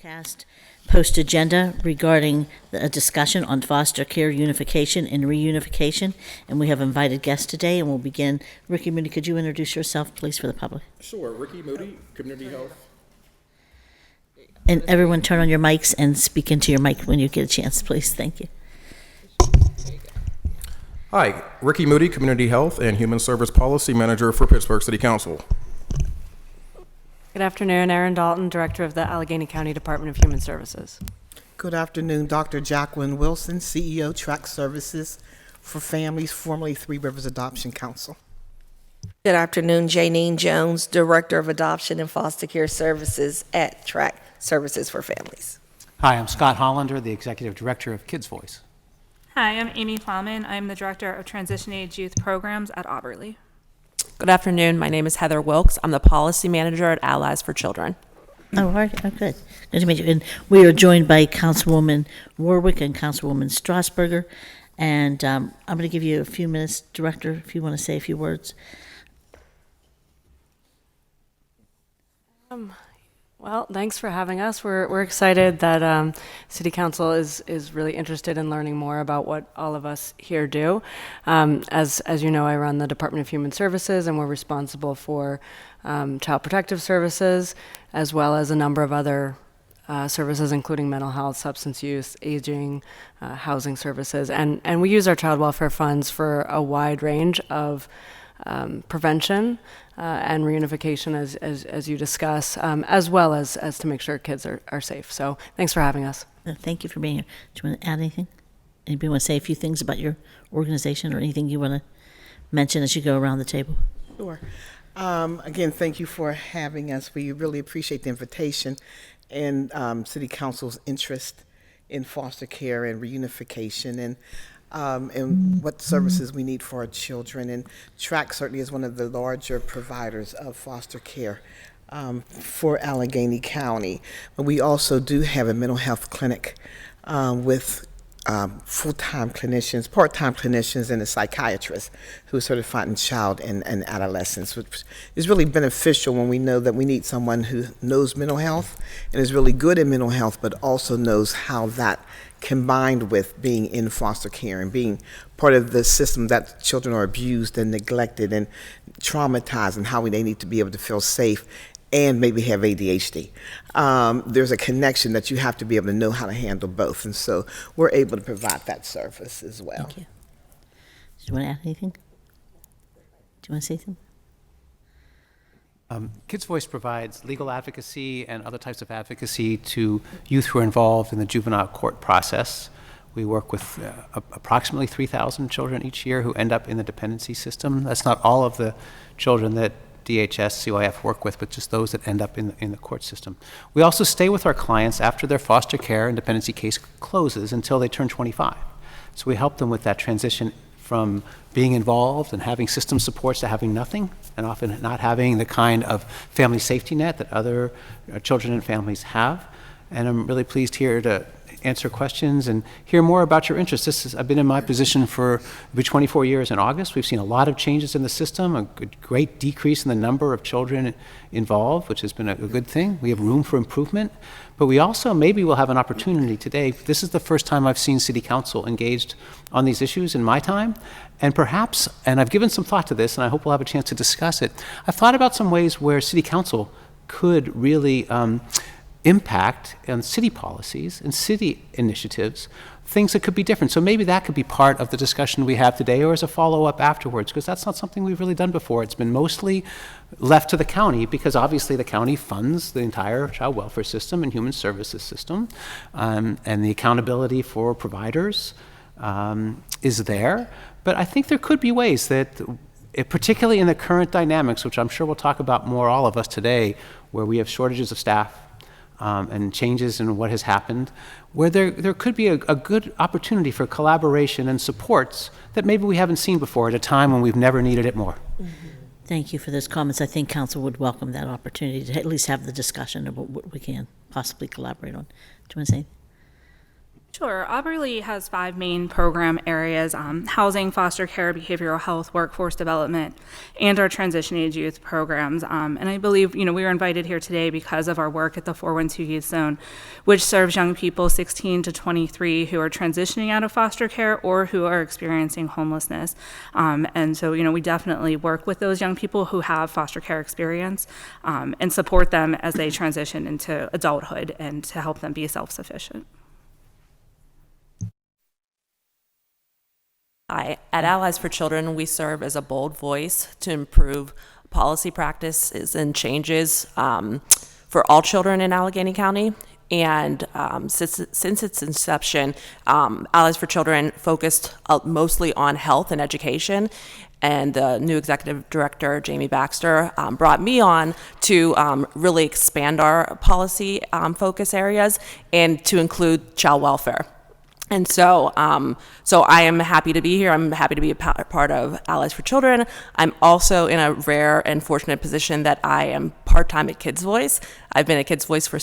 Cast post agenda regarding a discussion on foster care unification and reunification, and we have invited guests today, and we'll begin. Ricky Moody, could you introduce yourself, please, for the public? Sure. Ricky Moody, Community Health. And everyone turn on your mics and speak into your mic when you get a chance, please. Thank you. Hi, Ricky Moody, Community Health and Human Service Policy Manager for Pittsburgh City Council. Good afternoon, Erin Dalton, Director of the Allegheny County Department of Human Services. Good afternoon, Dr. Jacqueline Wilson, CEO, Track Services for Families, formerly Three Rivers Adoption Council. Good afternoon, Janine Jones, Director of Adoption and Foster Care Services at Track Services for Families. Hi, I'm Scott Hollander, the Executive Director of Kids Voice. Hi, I'm Amy Plowman. I'm the Director of Transition Age Youth Programs at Auberly. Good afternoon. My name is Heather Wilkes. I'm the Policy Manager at Allies for Children. Oh, all right. Oh, good. Good to meet you. And we are joined by Councilwoman Warwick and Councilwoman Strasburger. And I'm going to give you a few minutes, Director, if you want to say a few words. Well, thanks for having us. We're excited that City Council is really interested in learning more about what all of us here do. As you know, I run the Department of Human Services, and we're responsible for child protective services, as well as a number of other services, including mental health, substance use, aging, housing services. And we use our child welfare funds for a wide range of prevention and reunification, as you discuss, as well as to make sure kids are safe. So thanks for having us. Thank you for being here. Do you want to add anything? Anybody want to say a few things about your organization or anything you want to mention as you go around the table? Sure. Again, thank you for having us. We really appreciate the invitation and City Council's interest in foster care and reunification and what services we need for our children. And TRAC certainly is one of the larger providers of foster care for Allegheny County. But we also do have a mental health clinic with full-time clinicians, part-time clinicians, and a psychiatrist who is certified in child and adolescence, which is really beneficial when we know that we need someone who knows mental health and is really good in mental health, but also knows how that combined with being in foster care and being part of the system that children are abused and neglected and traumatized, and how they need to be able to feel safe and maybe have ADHD. There's a connection that you have to be able to know how to handle both, and so we're able to provide that service as well. Thank you. Do you want to add anything? Do you want to say something? Kids Voice provides legal advocacy and other types of advocacy to youth who are involved in the juvenile court process. We work with approximately 3,000 children each year who end up in the dependency system. That's not all of the children that DHS, CYF work with, but just those that end up in the court system. We also stay with our clients after their foster care and dependency case closes until they turn 25. So we help them with that transition from being involved and having system supports to having nothing, and often not having the kind of family safety net that other children and families have. And I'm really pleased here to answer questions and hear more about your interests. I've been in my position for 24 years in August. We've seen a lot of changes in the system, a great decrease in the number of children involved, which has been a good thing. We have room for improvement, but we also maybe will have an opportunity today. This is the first time I've seen City Council engaged on these issues in my time, and perhaps, and I've given some thought to this, and I hope we'll have a chance to discuss it. I've thought about some ways where City Council could really impact on city policies and city initiatives, things that could be different. So maybe that could be part of the discussion we have today, or as a follow-up afterwards, because that's not something we've really done before. It's been mostly left to the county, because obviously the county funds the entire child welfare system and human services system, and the accountability for providers is there. But I think there could be ways that, particularly in the current dynamics, which I'm sure we'll talk about more, all of us today, where we have shortages of staff, and changes in what has happened, where there could be a good opportunity for collaboration and supports that maybe we haven't seen before at a time when we've never needed it more. Mm-hmm. Thank you for those comments. I think Council would welcome that opportunity to at least have the discussion about what we can possibly collaborate on. Do you want to say? Sure. Aubrey Lee has 5 main program areas: housing, foster care, behavioral health, workforce development, and our transition age youth programs. And I believe, we were invited here today because of our work at the 412 Youth Zone, which serves young people 16 to 23 who are transitioning out of foster care or who are experiencing homelessness. And so, we definitely work with those young people who have foster care experience and support them as they transition into adulthood and to help them be self-sufficient. Hi. At Allies for Children, we serve as a bold voice to improve policy practices and changes for all children in Allegheny County. And since its inception, Allies for Children focused mostly on health and education. And the new executive director, Jamie Baxter, brought me on to really expand our policy focus areas and to include child welfare. And so I am happy to be here. I'm happy to be a part of Allies for Children. I'm also in a rare and fortunate position that I am part-time at Kids Voice. I've been at Kids Voice for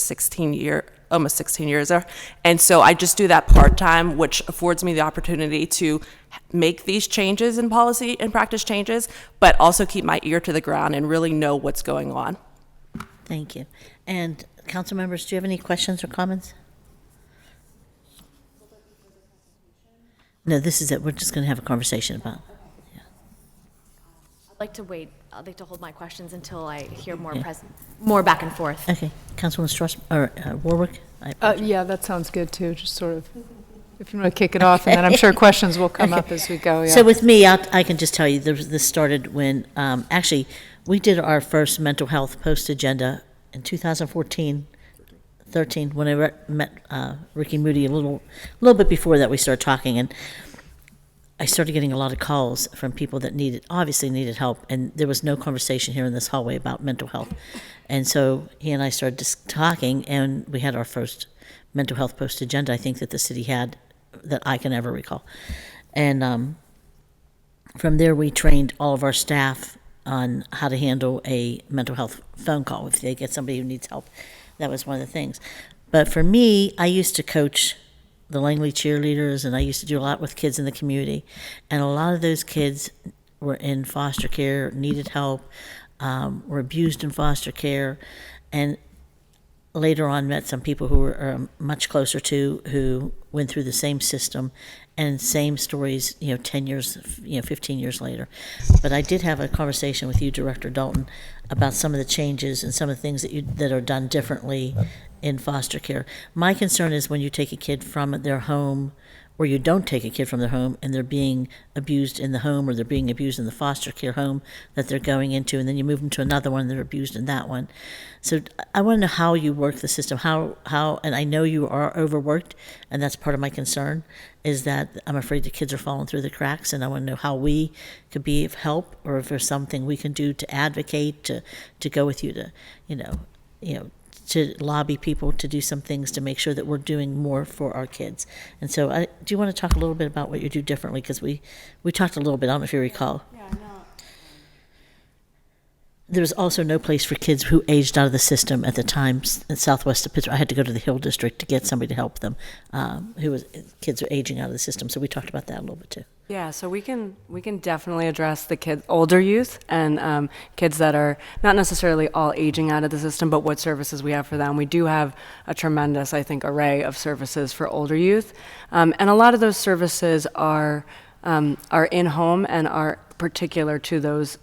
almost 16 years. And so I just do that part-time, which affords me the opportunity to make these changes in policy and practice changes, but also keep my ear to the ground and really know what's going on. Thank you. And council members, do you have any questions or comments? No, this is it. We're just going to have a conversation about. Yeah. I'd like to wait. I'd like to hold my questions until I hear more Okay. more back and forth. Okay, Councilwoman Strauss or Warwick. Yeah, that sounds good too. Just sort of, if you want to kick it off, and then I'm sure questions will come up as we go. Yeah. So with me, I can just tell you this started when actually we did our first mental health post agenda in 2014. 13 when I met Ricky Moody a little bit before that. We started talking, and I started getting a lot of calls from people that obviously needed help, and there was no conversation here in this hallway about mental health. And so he and I started just talking, and we had our first mental health post agenda, I think, that the city had that I can ever recall. And from there we trained all of our staff on how to handle a mental health phone call if they get somebody who needs help. That was one of the things. But for me, I used to coach the Langley cheerleaders, and I used to do a lot with kids in the community. And a lot of those kids were in foster care, needed help, were abused in foster care, and later on met some people who were much closer to, who went through the same system and same stories, 10 years, 15 years later. But I did have a conversation with you, Director Dalton, about some of the changes and some of the things that are done differently in foster care. My concern is when you take a kid from their home, or you don't take a kid from their home and they're being abused in the home, or they're being abused in the foster care home that they're going into, and then you move them to another one and they're abused in that one. So I want to know how you work the system, how, and I know you are overworked, and that's part of my concern, is that I'm afraid the kids are falling through the cracks, and I want to know how we could be of help, or if there's something we can do to advocate, to go with you to, to lobby people to do some things to make sure that we're doing more for our kids. And so do you want to talk a little bit about what you do differently? Because we talked a little bit, I don't know if you recall. Yeah, no. There was also no place for kids who aged out of the system at the time in southwest of Pittsburgh. I had to go to the Hill District to get somebody to help them, kids are aging out of the system. So we talked about that a little bit too. Yeah, so we can definitely address the older youth and kids that are not necessarily all aging out of the system, but what services we have for them. We do have a tremendous, I think, array of services for older youth, and a lot of those services are in home and are particular to those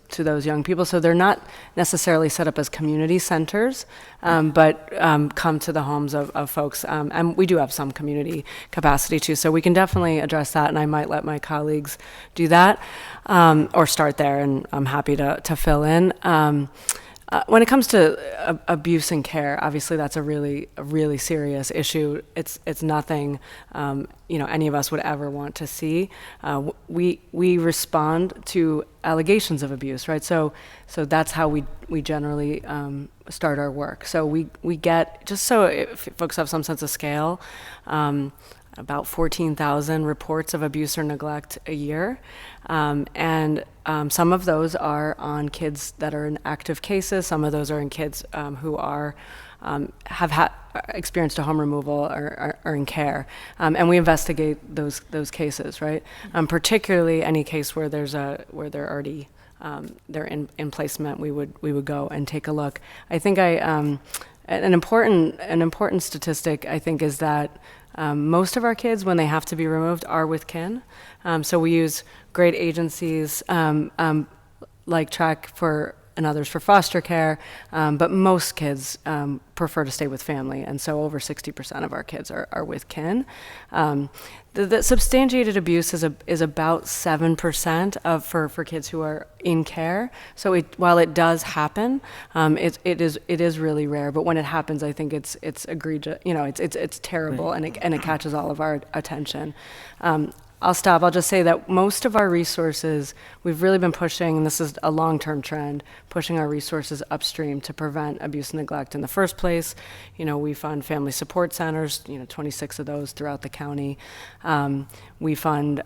young people. So they're not necessarily set up as community centers, but come to the homes of folks. And we do have some community capacity too. So we can definitely address that, and I might let my colleagues do that or start there, and I'm happy to fill in. When it comes to abuse and care, obviously that's a really serious issue. It's nothing any of us would ever want to see. We respond to allegations of abuse, right? So that's how we generally start our work. So we get, just so if folks have some sense of scale, about 14,000 reports of abuse or neglect a year. Some of those are on kids that are in active cases. Some of those are in kids who are experienced a home removal or are in care, and we investigate those cases, right? Particularly any case where where they're already they're in placement, we would go and take a look. I think an important statistic I think is that most of our kids, when they have to be removed, are with kin. So we use great agencies like TRAC and others for foster care, but most kids prefer to stay with family, and so over 60% of our kids are with kin. The substantiated abuse is about 7% for kids who are in care. So while it does happen, it is really rare. But when it happens, I think it's egregious. It's terrible, Right. and it catches all of our attention. I'll stop. I'll just say that most of our resources, we've really been pushing, and this is a long-term trend, pushing our resources upstream to prevent abuse and neglect in the first place. We fund family support centers, 26 of those throughout the county. We fund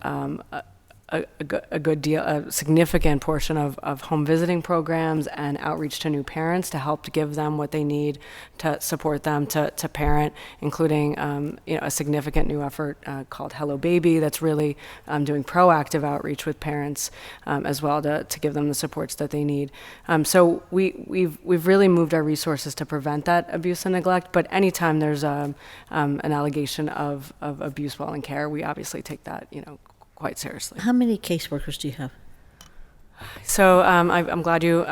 a good deal, a significant portion of home visiting programs and outreach to new parents to help to give them what they need to support them to parent, including a significant new effort called Hello Baby that's really doing proactive outreach with parents as well to give them the supports that they need. So we've really moved our resources to prevent that abuse and neglect. But anytime there's an allegation of abuse while in care, we obviously take that quite seriously. How many caseworkers do you have? So I'm glad you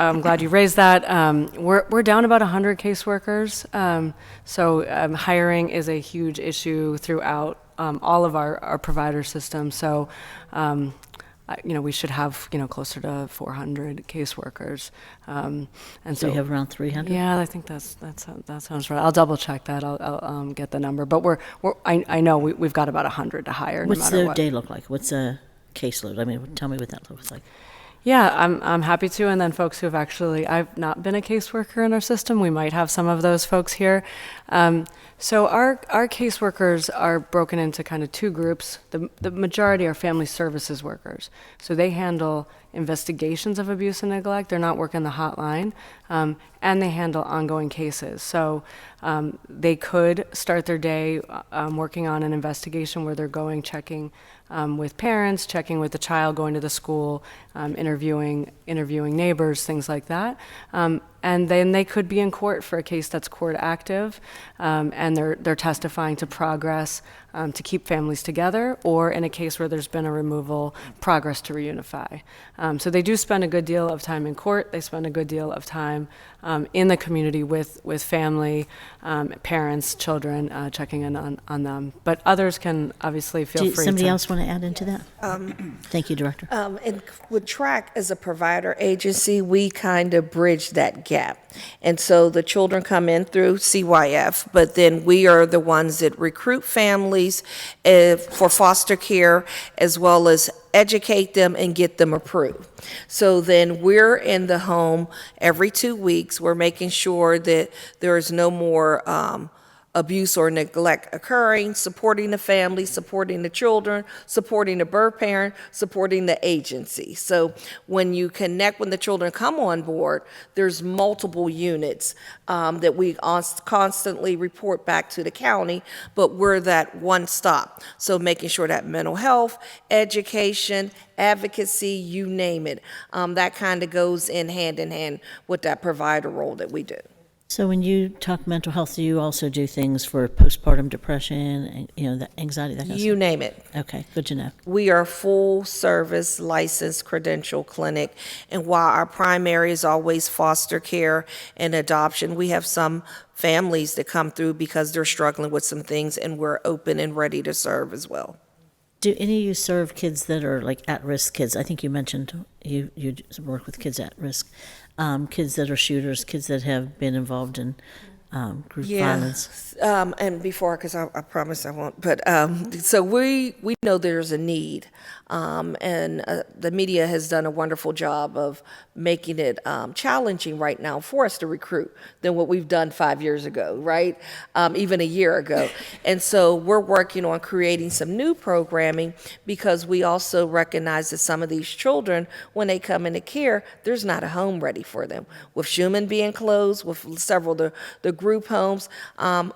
raised that. We're down about 100 caseworkers. So hiring is a huge issue throughout all of our provider systems. So we should have closer to 400 caseworkers. And So you have around 300? Yeah, I think that sounds right. I'll double check that. I'll get the number. But I know we've got about 100 to hire. What's no matter their what. day look like? What's a caseload? I mean, tell me what that looks like. Yeah, I'm happy to. And then folks who've I've not been a caseworker in our system, we might have some of those folks here. So our caseworkers are broken into kind of two groups. The majority are family services workers. So they handle investigations of abuse and neglect. They're not working the hotline. And they handle ongoing cases. So they could start their day working on an investigation where they're checking with parents, checking with the child, going to the school, interviewing neighbors, things like that. And then they could be in court for a case that's court active, and they're testifying to progress to keep families together, or in a case where there's been a removal, progress to reunify. So they do spend a good deal of time in court. They spend a good deal of time in the community with family, parents, children, checking in on them. But others can obviously feel free to. Somebody else want to add into that? Thank you, Director. And with TRAC as a provider agency, we kind of bridge that gap. And so the children come in through CYF, but then we are the ones that recruit families for foster care, as well as educate them and get them approved. So then we're in the home every 2 weeks. We're making sure that there is no more abuse or neglect occurring, supporting the family, supporting the children, supporting the birth parent, supporting the agency. So when you connect, when the children come on board, there's multiple units that we constantly report back to the county, but we're that one stop. So making sure that mental health, education, advocacy, you name it, that kind of goes in hand with that provider role that we do. So when you talk mental health, do you also do things for postpartum depression and the anxiety, that kind of You stuff? name it. Okay, good to know. We are a full-service licensed credential clinic, and while our primary is always foster care and adoption, we have some families that come through because they're struggling with some things, and we're open and ready to serve as well. Do any of you serve kids that are like at-risk kids? I think you mentioned you work with kids at risk, kids that are shooters, kids that have been involved in group violence? And before, because I promise I won't, but so we know there's a need, and the media has done a wonderful job of making it challenging right now for us to recruit than what we've done 5 years ago, right? Even a year ago. And so we're working on creating some new programming because we also recognize that some of these children, when they come into care, there's not a home ready for them. With Schumann being closed, with several of the group homes,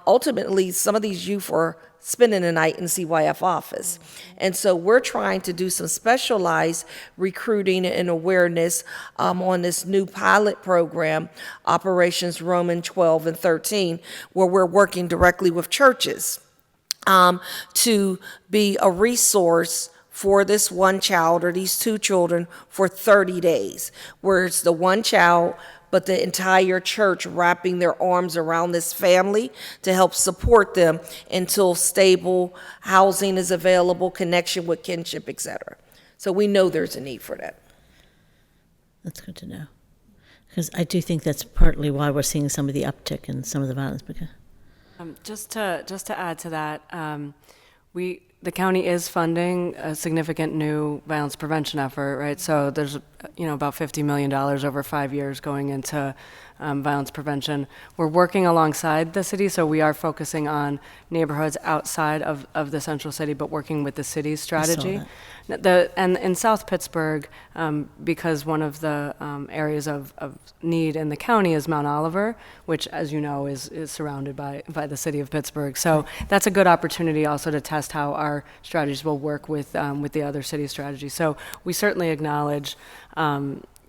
ultimately some of these youth are spending the night in CYF office. And so we're trying to do some specialized recruiting and awareness on this new pilot program, Operations Roman 12 and 13, where we're working directly with churches to be a resource for this one child or these two children for 30 days, where it's the one child but the entire church wrapping their arms around this family to help support them until stable housing is available, connection with kinship, etc. So we know there's a need for that. That's good to know. Because I do think that's partly why we're seeing some of the uptick in some of the violence. Because Just to add to that, the county is funding a significant new violence prevention effort, right? So there's, about $50 million over 5 years going into violence prevention. We're working alongside the city, so we are focusing on neighborhoods outside of the central city, but working with the city's strategy. And in South Pittsburgh, because one of the areas of need in the county is Mount Oliver, which, as you know, is surrounded by the city of Pittsburgh. So that's a good opportunity also to test how our strategies will work with the other city strategies. So we certainly acknowledge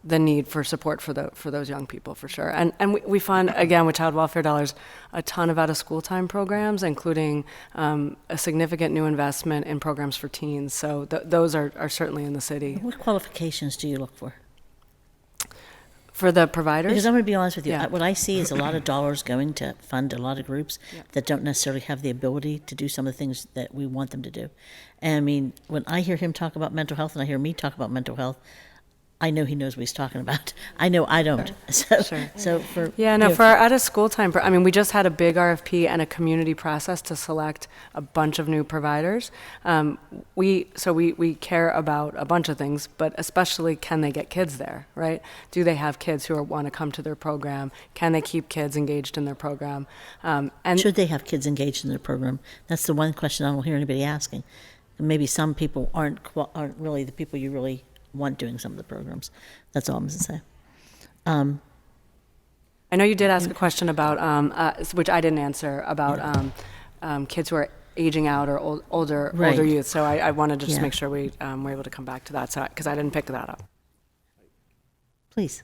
the need for support for those young people, for sure. And we fund, again, with child welfare dollars, a ton of out-of-school time programs, including a significant new investment in programs for teens. So those are certainly in the city. what qualifications do you look for? For the providers? Because I'm going to be honest with you, Yeah. what I see is a lot of dollars going to fund a lot of groups that don't necessarily have the ability to do some of the things that we want them to do. And I mean, when I hear him talk about mental health and I hear me talk about mental health, I know he knows what he's talking about. I know I don't. So, Sure. so for For our out-of-school time, we just had a big RFP and a community process to select a bunch of new providers. We care about a bunch of things, but especially, can they get kids there, right? Do they have kids who want to come to their program? Can they keep kids engaged in their program? And should they have kids engaged in their program? That's the one question I don't hear anybody asking. Maybe some people aren't really the people you really want doing some of the programs. That's all I'm going to say. I know you did ask a question about, which I didn't answer, about kids who are aging out or older youth. So I wanted to just make sure we were able to come back to that, because I didn't pick that up. Please.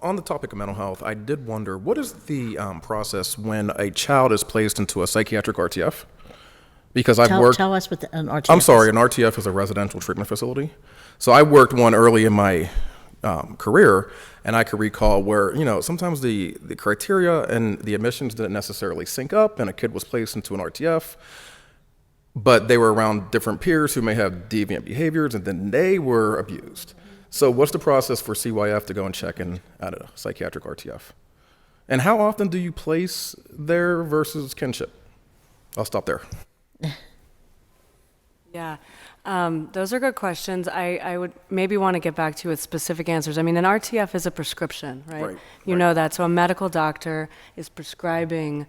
On the topic of mental health, I did wonder, what is the process when a child is placed into a psychiatric RTF? Because Tell us what an RTF I'm sorry, is. an RTF is a residential treatment facility. So I worked one early in my career, and I could recall where, sometimes the criteria and the admissions didn't necessarily sync up, and a kid was placed into an RTF, but they were around different peers who may have deviant behaviors, and then they were abused. So what's the process for CYF to go and check in at a psychiatric RTF? And how often do you place there versus kinship? I'll stop there. Yeah, those are good questions. I would maybe want to get back to you with specific answers. An RTF is a prescription, right? You know that. So a medical doctor is prescribing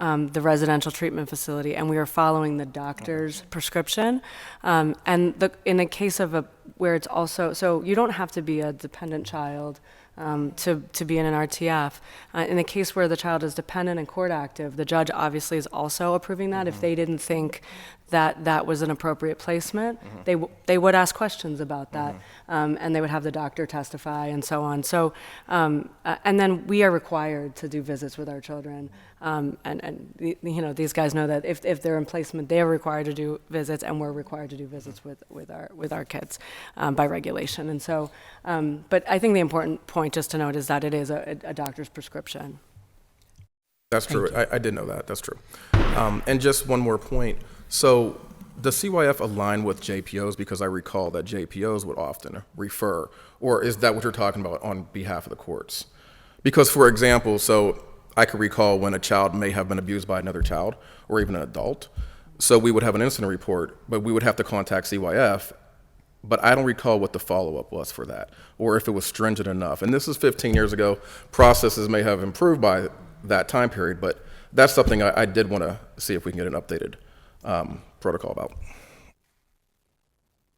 the residential treatment facility, and we are following the doctor's prescription. In a case of where it's also, so you don't have to be a dependent child to be in an RTF. In a case where the child is dependent and court active, the judge obviously is also approving that. If they didn't think that was an appropriate placement, they would ask questions about that, and they would have the doctor testify and so on. So, and then we are required to do visits with our children, and these guys know that if they're in placement, they are required to do visits, and we're required to do visits with our kids by regulation. And so, but I think the important point just to note is that it is a doctor's prescription. That's true. I did know that. That's true. And just one more point. So does CYF align with JPOs? Because I recall that JPOs would often refer, or is that what you're talking about on behalf of the courts? Because, for example, so I could recall when a child may have been abused by another child or even an adult. So we would have an incident report, but we would have to contact CYF. But I don't recall what the follow-up was for that, or if it was stringent enough. And this is 15 years ago. Processes may have improved by that time period, but that's something I did want to see if we can get an updated protocol about.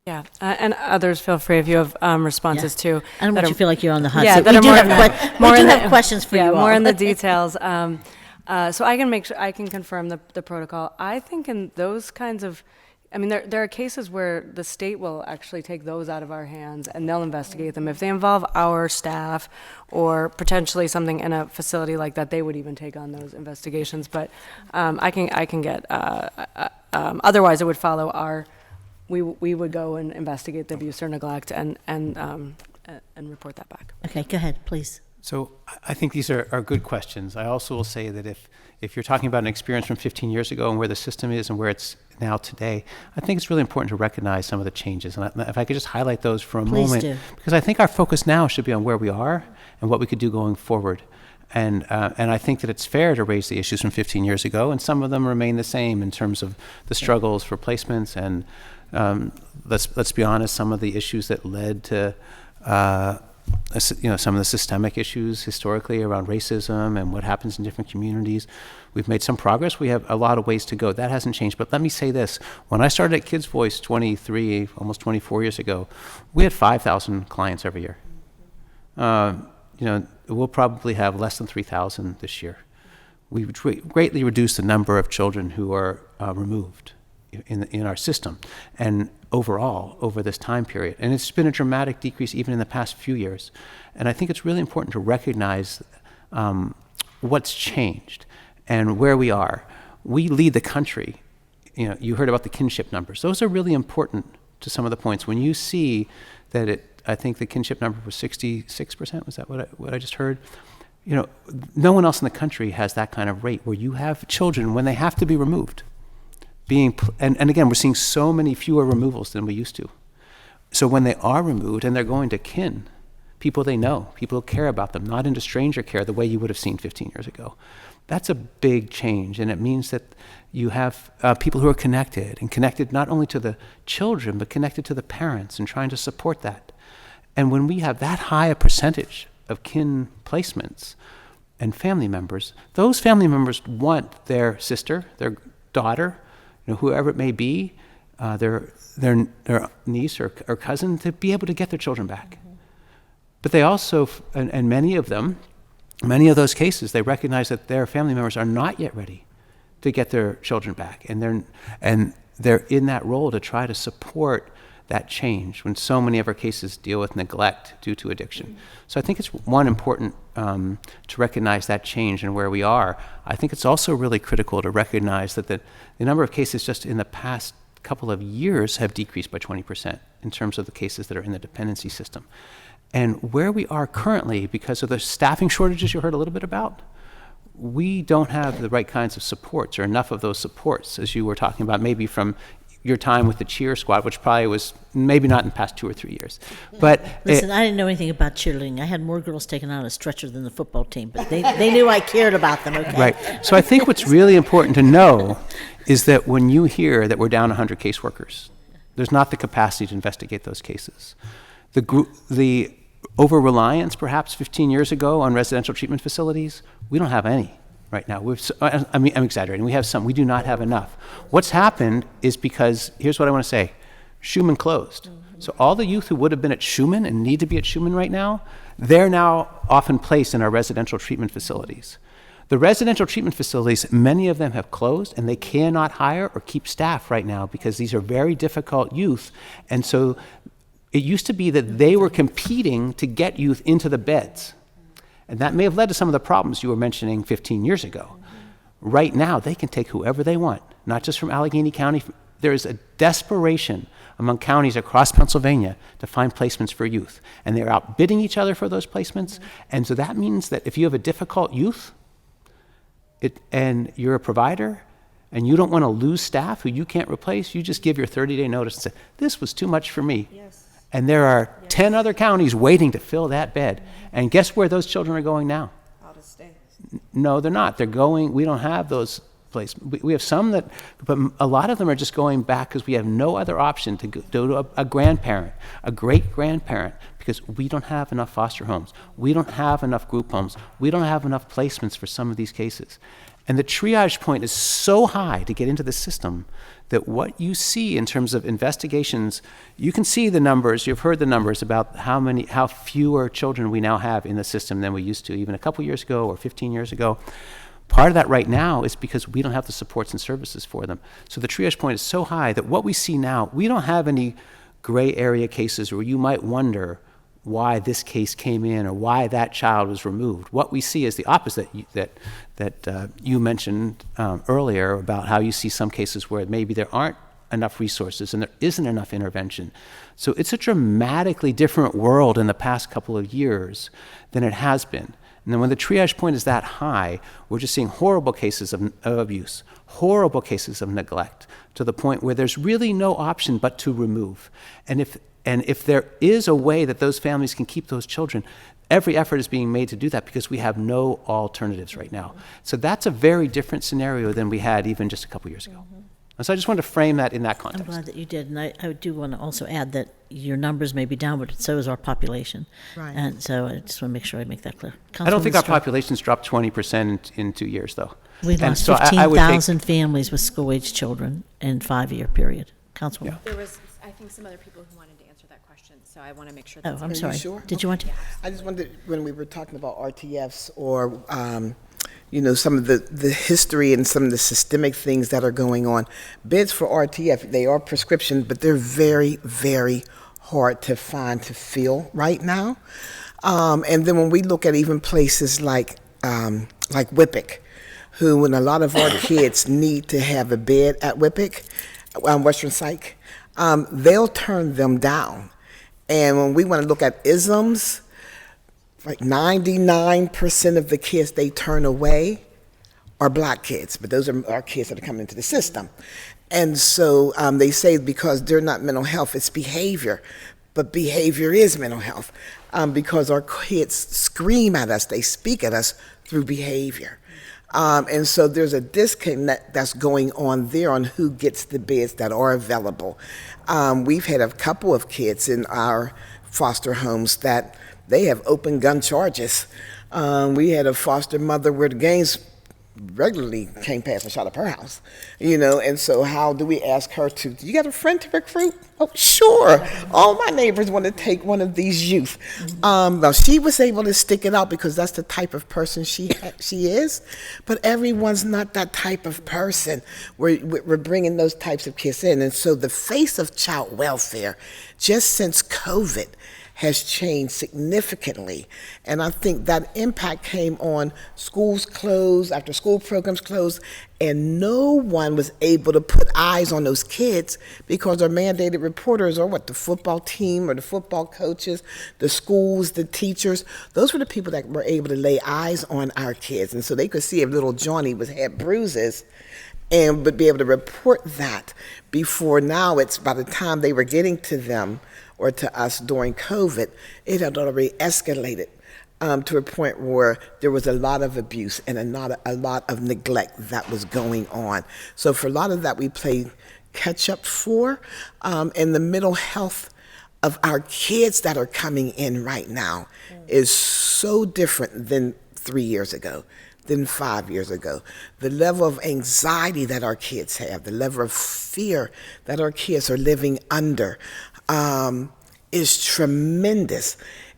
Yeah, and others, feel free if you have responses too. I don't want that you to feel like you're on the hot Yeah, seat. that We are do more- have, more we do in have the- questions for yeah, you all. more in the details. So I can make sure, I can confirm the protocol. I think in those kinds of, I mean, there are cases where the state will actually take those out of our hands and they'll investigate them. If they involve our staff or potentially something in a facility like that, they would even take on those investigations. But I can get, otherwise it would follow our, we would go and investigate the abuse or neglect and report that back. Okay, go ahead, please. So I think these are good questions. I also will say that if you're talking about an experience from 15 years ago and where the system is and where it's now today, I think it's really important to recognize some of the changes. And if I could just highlight those for a Please moment, do. because I think our focus now should be on where we are and what we could do going forward. And I think that it's fair to raise the issues from 15 years ago, and some of them remain the same in terms of the struggles for placements and let's be honest, some of the issues that led to some of the systemic issues historically around racism and what happens in different communities. We've made some progress. We have a lot of ways to go. That hasn't changed. But let me say this. When I started at Kids Voice 23, almost 24 years ago, we had 5,000 clients every year. We'll probably have less than 3,000 this year. We've greatly reduced the number of children who are removed in our system and overall over this time period. And it's been a dramatic decrease even in the past few years. And I think it's really important to recognize what's changed and where we are. We lead the country. You heard about the kinship numbers. Those are really important to some of the points. When you see that I think the kinship number was 66%, was that what I just heard? No one else in the country has that kind of rate where you have children when they have to be removed. And again, we're seeing so many fewer removals than we used to. So when they are removed and they're going to kin, people they know, people who care about them, not into stranger care the way you would have seen 15 years ago. That's a big change, and it means that you have people who are connected, and connected not only to the children, but connected to the parents and trying to support that. And when we have that high a percentage of kin placements and family members, those family members want their sister, their daughter, whoever it may be, their niece or cousin, to be able to get their children back. Mm-hmm. But they also, and many of those cases, they recognize that their family members are not yet ready to get their children back, and they're in that role to try to support that change when so many of our cases deal with neglect due to addiction. Mm-hmm. So I think it's important to recognize that change and where we are. I think it's also really critical to recognize that the number of cases just in the past couple of years have decreased by 20% in terms of the cases that are in the dependency system. And where we are currently, because of the staffing shortages you heard a little bit about, we don't have the right kinds of supports or enough of those supports, as you were talking about, maybe from your time with the cheer squad, which probably was maybe not in the past 2 or 3 years. But listen, I didn't know anything about cheerleading. I had more girls taken on a stretcher than the football team, but they knew I cared about them, okay? Right. So I think what's really important to know is that when you hear that we're down 100 caseworkers, there's not the capacity to investigate those cases. The over-reliance, perhaps 15 years ago, on residential treatment facilities, we don't have any right now. I'm exaggerating. We have some. We do not have enough. What's happened is because, here's what I want to say, Schumann closed. Mm-hmm. So all the youth who would have been at Schumann and need to be at Schumann right now, they're now often placed in our residential treatment facilities. The residential treatment facilities, many of them have closed, and they cannot hire or keep staff right now because these are very difficult youth. And so it used to be that they were competing to get youth into the beds. And that may have led to some of the problems you were mentioning 15 years ago. Mm-hmm. Right now, they can take whoever they want, not just from Allegheny County. There is a desperation among counties across Pennsylvania to find placements for youth. And they're outbidding each other for those placements. Mm-hmm. And so that means that if you have a difficult youth, and you're a provider, and you don't want to lose staff who you can't replace, you just give your 30-day notice and say, this was too much for me. Yes. And there are 10 other counties waiting to fill that bed. Mm-hmm. And guess where those children are going now? Out of state. No, they're not. They're going, we don't have those places. We have some that, but a lot of them are just going back because we have no other option to go to a grandparent, a great-grandparent, because we don't have enough foster homes. We don't have enough group homes. We don't have enough placements for some of these cases. And the triage point is so high to get into the system that what you see in terms of investigations, you can see the numbers, you've heard the numbers about how fewer children we now have in the system than we used to, even a couple years ago or 15 years ago. Part of that right now is because we don't have the supports and services for them. So the triage point is so high that what we see now, we don't have any gray area cases where you might wonder why this case came in or why that child was removed. What we see is the opposite that you mentioned earlier about how you see some cases where maybe there aren't enough resources and there isn't enough intervention. So it's a dramatically different world in the past couple of years than it has been. And then when the triage point is that high, we're just seeing horrible cases of abuse, horrible cases of neglect, to the point where there's really no option but to remove. And if there is a way that those families can keep those children, every effort is being made to do that because we have no alternatives right now. So that's a very different scenario than we had even just a couple years ago. And so I just wanted to frame that in that context. I'm glad that you did, and I do want to also add that your numbers may be down, but so is our population. Right. And so I just want to make sure I make that clear. I don't think our Councilwoman Strzok. population's dropped 20% in 2 years, though. We And lost so I would think- 15,000 families with school-age children in 5-year period. Councilwoman? Yeah. There was, I think, some other people who wanted to answer that question, so I want to make sure Oh, that's. I'm Are you sorry. sure? Did you want to? I just wondered, when we were talking about RTFs or, some of the history and some of the systemic things that are going on, bids for RTF, they are prescription, but they're very, very hard to find, to fill right now. And then when we look at even places like Whippick, when a lot of our kids need to have a bed at Whippick, Western Psych, they'll turn them down. And when we want to look at isms, like 99% of the kids they turn away are black kids, but those are our kids that are coming into the system. And so they say because they're not mental health, it's behavior. But behavior is mental health because our kids scream at us, they speak at us through behavior. And so there's a disconnect that's going on there on who gets the beds that are available. We've had a couple of kids in our foster homes that they have open gun charges. We had a foster mother where the gangs regularly came past and shot up her house, and so how do we ask her to, you got a friend to recruit? Oh, sure. All my neighbors want to take one of these youth. Now, she was able to stick it out because that's the type of person she is, but everyone's not that type of person. We're bringing those types of kids in, and so the face of child welfare, just since COVID, has changed significantly. And I think that impact came on schools closed, after school programs closed, and no one was able to put eyes on those kids because our mandated reporters are the football team or the football coaches, the schools, the teachers. Those were the people that were able to lay eyes on our kids. And so they could see if little Johnny had bruises and would be able to report that before. Now it's by the time they were getting to them or to us during COVID, it had already escalated to a point where there was a lot of abuse and a lot of neglect that was going on. So for a lot of that, we played catch up for. And the mental health of our kids that are coming in right now is so different than 3 years ago, than 5 years ago. The level of anxiety that our kids have, the level of fear that our kids are living under, is tremendous.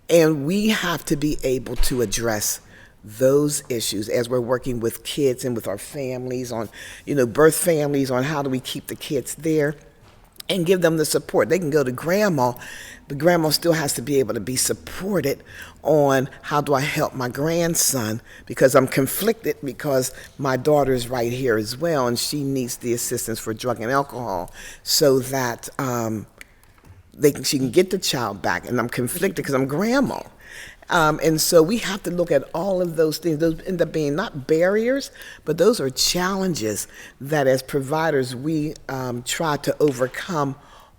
And we have to be able to address those issues as we're working with kids and with our families on, birth families, on how do we keep the kids there and give them the support. They can go to grandma, but grandma still has to be able to be supported on how do I help my grandson, because I'm conflicted because my daughter's right here as well and she needs the assistance for drug and alcohol so that she can get the child back, and I'm conflicted because I'm grandma. And so we have to look at all of those things. Those end up being not barriers, but those are challenges that as providers we try to overcome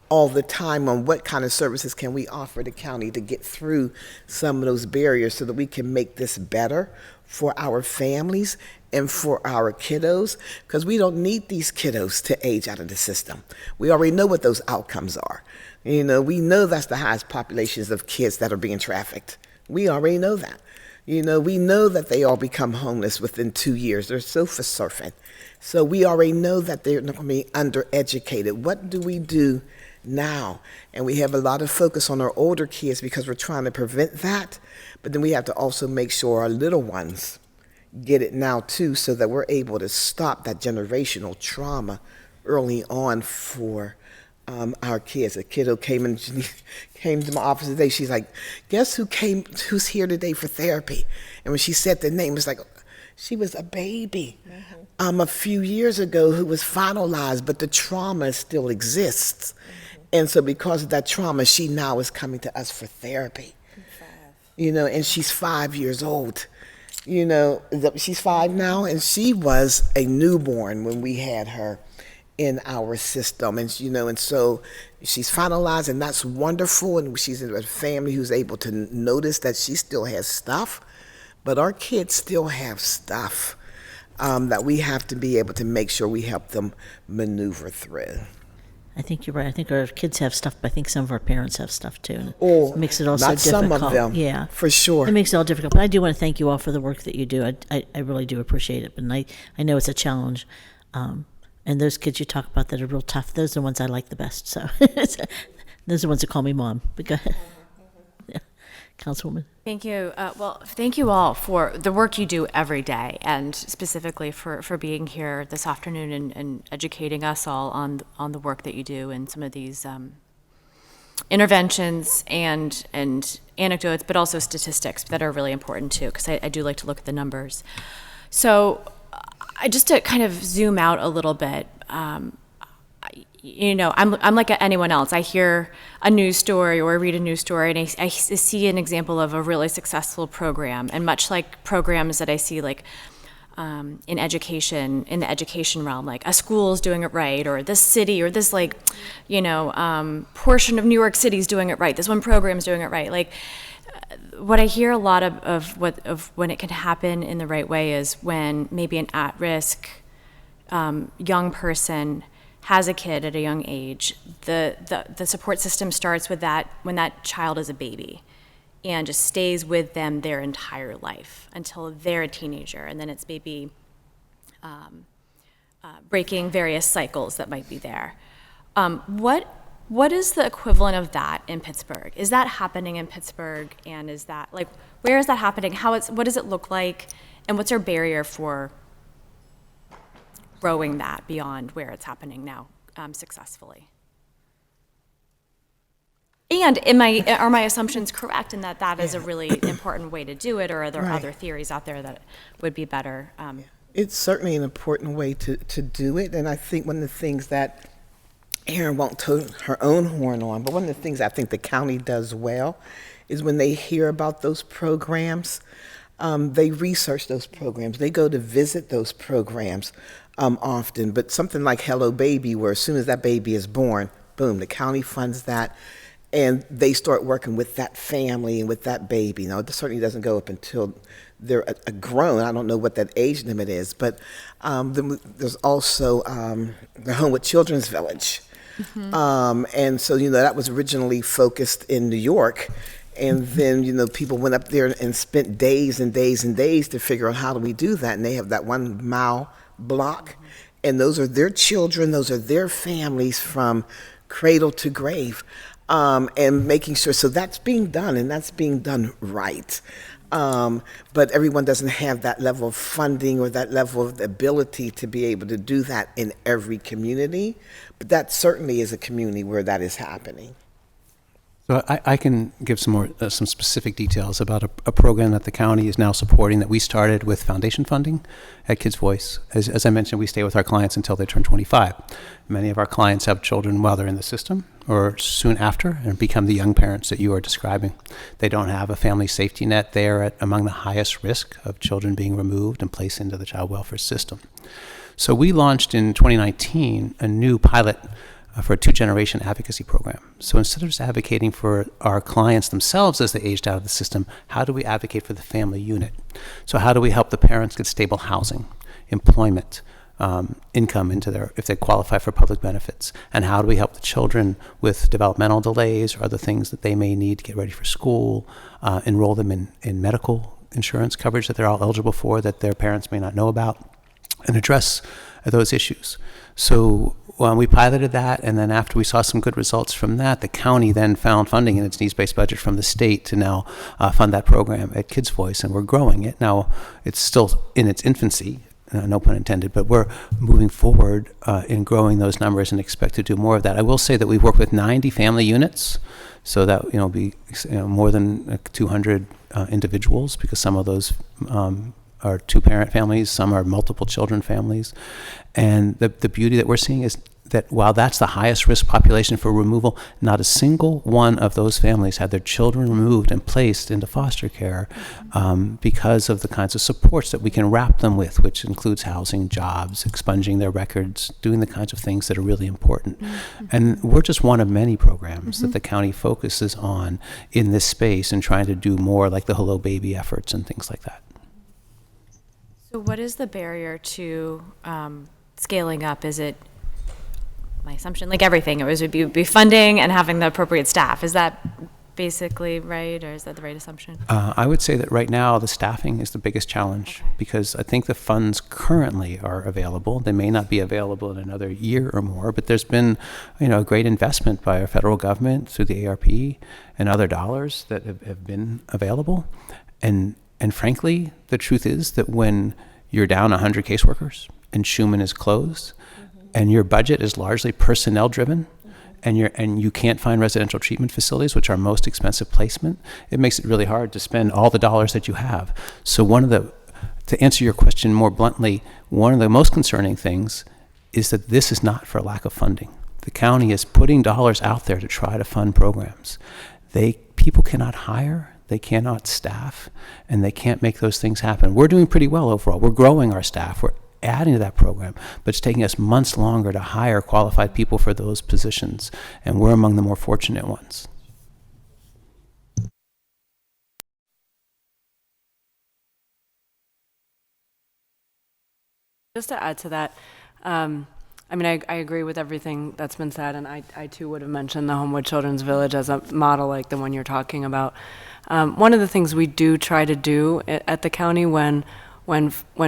all the time on what kind of services can we offer the county to get through some of those barriers so that we can make this better for our families and for our kiddos, because we don't need these kiddos to age out of the system. We already know what those outcomes are. We know that's the highest populations of kids that are being trafficked. We already know that. We know that they all become homeless within 2 years. They're sofa surfing. So we already know that they're not going to be undereducated. What do we do now? And we have a lot of focus on our older kids because we're trying to prevent that. But then we have to also make sure our little ones get it now too, so that we're able to stop that generational trauma early on for our kids. A kiddo came to my office today. She's like, "Guess who's here today for therapy?" And when she said the name, it's like she was a baby a few years ago who was finalized, but the trauma still exists. And so because of that trauma, she now is coming to us for therapy. And she's 5 years old. She's 5 now, and she was a newborn when we had her in our system. And so she's finalized, and that's wonderful. And she's in a family who's able to notice that she still has stuff, but our kids still have stuff that we have to be able to make sure we help them maneuver through. I think you're right. I think our kids have stuff, but I think some of our parents have stuff too. And Or it makes it also not difficult. some of them, yeah, for sure. It makes it all difficult. But I do want to thank you all for the work that you do. I really do appreciate it. And I know it's a challenge. And those kids you talk about that are real tough, those are the ones I like the best. So those are the ones that call me mom. But go ahead. Yeah. Councilwoman. Thank you. Well, thank you all for the work you do every day, and specifically for being here this afternoon and educating us all on the work that you do and some of these interventions and anecdotes, but also statistics that are really important too, because I do like to look at the numbers. So I just to kind of zoom out a little bit, I'm like anyone else. I hear a news story or I read a news story and I see an example of a really successful program. And much like programs that I see like in education, in the education realm, like a school is doing it right, or this city or this portion of New York City is doing it right. This one program is doing it right. Like what I hear a lot of when it can happen in the right way is when maybe an at-risk young person has a kid at a young age, the support system starts with that when that child is a baby and just stays with them their entire life until they're a teenager, and then it's maybe breaking various cycles that might be there. What is the equivalent of that in Pittsburgh? Is that happening in Pittsburgh, and is that where is that happening? What does it look like, and what's our barrier for growing that beyond where it's happening now successfully? And are my assumptions correct in that is a really important way to do it, or are there other theories out there that would be better? It's certainly an important way to do it, and I think one of the things that Erin won't toot her own horn on, but one of the things I think the county does well is when they hear about those programs, they research those programs. They go to visit those programs often. But something like Hello Baby, where as soon as that baby is born, boom, the county funds that, and they start working with that family and with that baby. Now, it certainly doesn't go up until they're a grown. I don't know what that age limit is, but there's also the Home with Children's Village. Mm-hmm. And so, that was originally focused in New York. And then, people went up there and spent days and days and days to figure out how do we do that. And they have that 1 mile block. And those are their children. Those are their families from cradle to grave. And making sure, so that's being done, and that's being done right. But everyone doesn't have that level of funding or that level of ability to be able to do that in every community. But that certainly is a community where that is happening. So I can give some specific details about a program that the county is now supporting that we started with foundation funding at Kids Voice. As I mentioned, we stay with our clients until they turn 25. Many of our clients have children while they're in the system or soon after and become the young parents that you are describing. They don't have a family safety net. They are among the highest risk of children being removed and placed into the child welfare system. So we launched in 2019 a new pilot for a 2-generation advocacy program. So instead of just advocating for our clients themselves as they aged out of the system, how do we advocate for the family unit? So how do we help the parents get stable housing, employment, income into their, if they qualify for public benefits? And how do we help the children with developmental delays or other things that they may need to get ready for school, enroll them in medical insurance coverage that they're all eligible for that their parents may not know about, and address those issues. So we piloted that, and then after we saw some good results from that, the county then found funding in its needs-based budget from the state to now fund that program at Kids Voice, and we're growing it. Now, it's still in its infancy, no pun intended, but we're moving forward in growing those numbers and expect to do more of that. I will say that we've worked with 90 family units, so that be more than 200 individuals, because some of those are 2-parent families, some are multiple children families. And the beauty that we're seeing is that while that's the highest risk population for removal, not a single one of those families had their children removed and placed into foster care because of the kinds of supports that we can wrap them with, which includes housing, jobs, expunging their records, doing the kinds of things that are really important. And we're just one of many programs that the county focuses on in this space and trying to do more, like the Hello Baby efforts and things like that. So what is the barrier to scaling up? Is it, my assumption, like everything, would be funding and having the appropriate staff? Is that basically right, or is that the right assumption? I would say that right now the staffing is the biggest challenge, because I think the funds currently are available. They may not be available in another year or more, but there's been a great investment by our federal government through the ARP and other dollars that have been available. And frankly, the truth is that when you're down 100 caseworkers and Schumann is closed, and your budget is largely personnel driven, and you can't find residential treatment facilities, which are most expensive placement, it makes it really hard to spend all the dollars that you have. So to answer your question more bluntly, one of the most concerning things is that this is not for lack of funding. The county is putting dollars out there to try to fund programs. People cannot hire, they cannot staff, and they can't make those things happen. We're doing pretty well overall. We're growing our staff. We're adding to that program, but it's taking us months longer to hire qualified people for those positions, and we're among the more fortunate ones. Just to add to that, I agree with everything that's been said, and I too would have mentioned the Homewood Children's Village as a model like the one you're talking about. One of the things we do try to do at the county when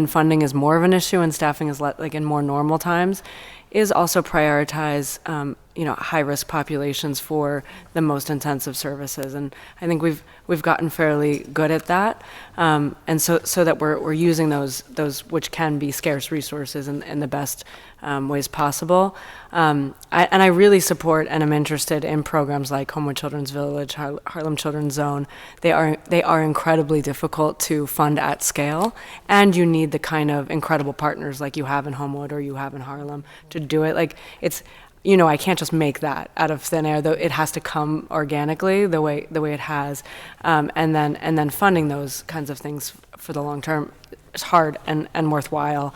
funding is more of an issue and staffing is like in more normal times is also prioritize high-risk populations for the most intensive services, and I think we've gotten fairly good at that, and so that we're using those which can be scarce resources in the best ways possible. And I really support and am interested in programs like Homewood Children's Village, Harlem Children's Zone. They are incredibly difficult to fund at scale, and you need the kind of incredible partners like you have in Homewood or you have in Harlem to do it. Like it's, I can't just make that out of thin air, though it has to come organically the way it has, and then funding those kinds of things for the long term is hard and worthwhile.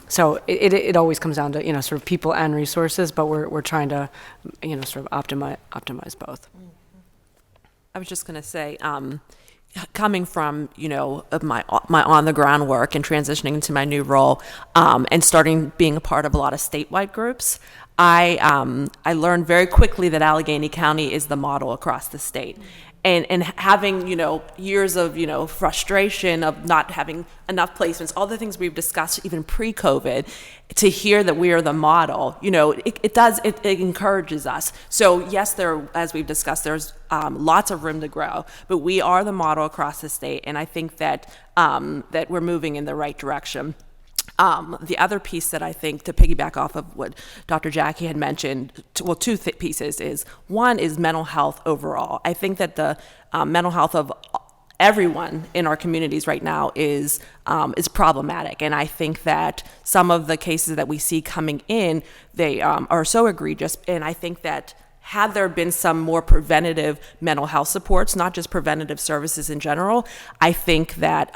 So it always comes down to sort of people and resources, but we're trying to sort of optimize both. I was just going to say, coming from my on the ground work and transitioning into my new role, and starting being a part of a lot of statewide groups, I learned very quickly that Allegheny County is the model across the state. And having, years of, frustration of not having enough placements, all the things we've discussed even pre-COVID, to hear that we are the model, it encourages us. So yes, as we've discussed, there's lots of room to grow, but we are the model across the state, and I think that that we're moving in the right direction. The other piece that I think, to piggyback off of what Dr. Jackie had mentioned, two pieces is, one is mental health overall. I think that the mental health of everyone in our communities right now is problematic, and I think that some of the cases that we see coming in, they are so egregious, and I think that had there been some more preventative mental health supports, not just preventative services in general, I think that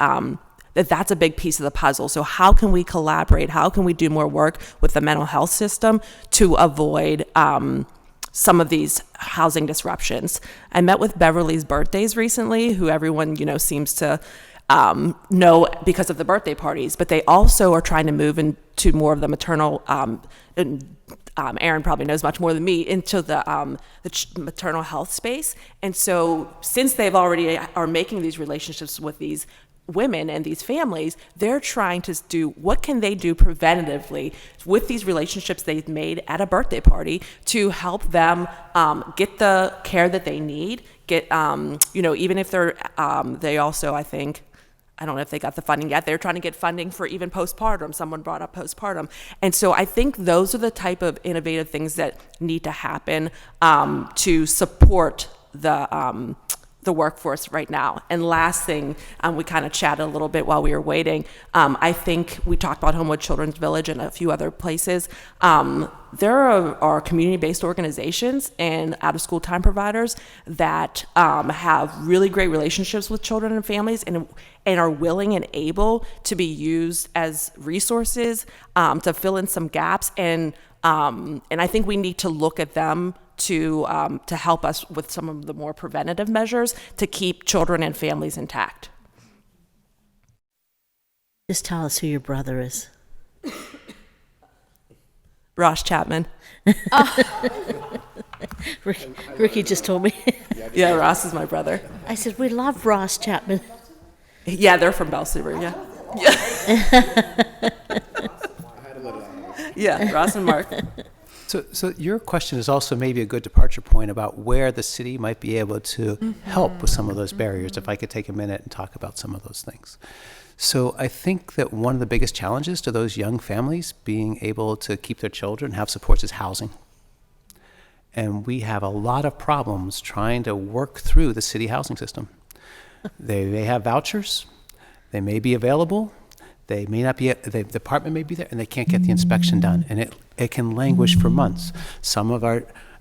that's a big piece of the puzzle. So how can we collaborate? How can we do more work with the mental health system to avoid some of these housing disruptions? I met with Beverly's Birthdays recently, who everyone, seems to know because of the birthday parties, but they also are trying to move into more of the maternal, and Aaron probably knows much more than me, into the maternal health space. And so since they've already are making these relationships with these women and these families, they're trying to do what can they do preventatively with these relationships they've made at a birthday party to help them get the care that they need, get even if they're they also, I don't know if they got the funding yet. They're trying to get funding for even postpartum. Someone brought up postpartum. And so I think those are the type of innovative things that need to happen to support the workforce right now. And last thing, we kind of chatted a little bit while we were waiting. I think we talked about Homewood Children's Village and a few other places. There are community-based organizations and out-of-school time providers that have really great relationships with children and families and are willing and able to be used as resources to fill in some gaps. And I think we need to look at them to help us with some of the more preventative measures to keep children and families intact. Just tell us who your brother is. Ross Chapman. Ricky just told me. Yeah, Ross is my brother. I said, we love Ross Chapman. Yeah, they're from Belsuber, yeah. Yeah, Ross and Mark. So your question is also maybe a good departure point about where the city might be able to help with some of those barriers, if I could take a minute and talk about some of those things. So I think that one of the biggest challenges to those young families being able to keep their children, have supports, is housing. And we have a lot of problems trying to work through the city housing system. They may have vouchers, they may be available, they may not be, the department may be there, and they can't get the inspection done, and it can languish for months.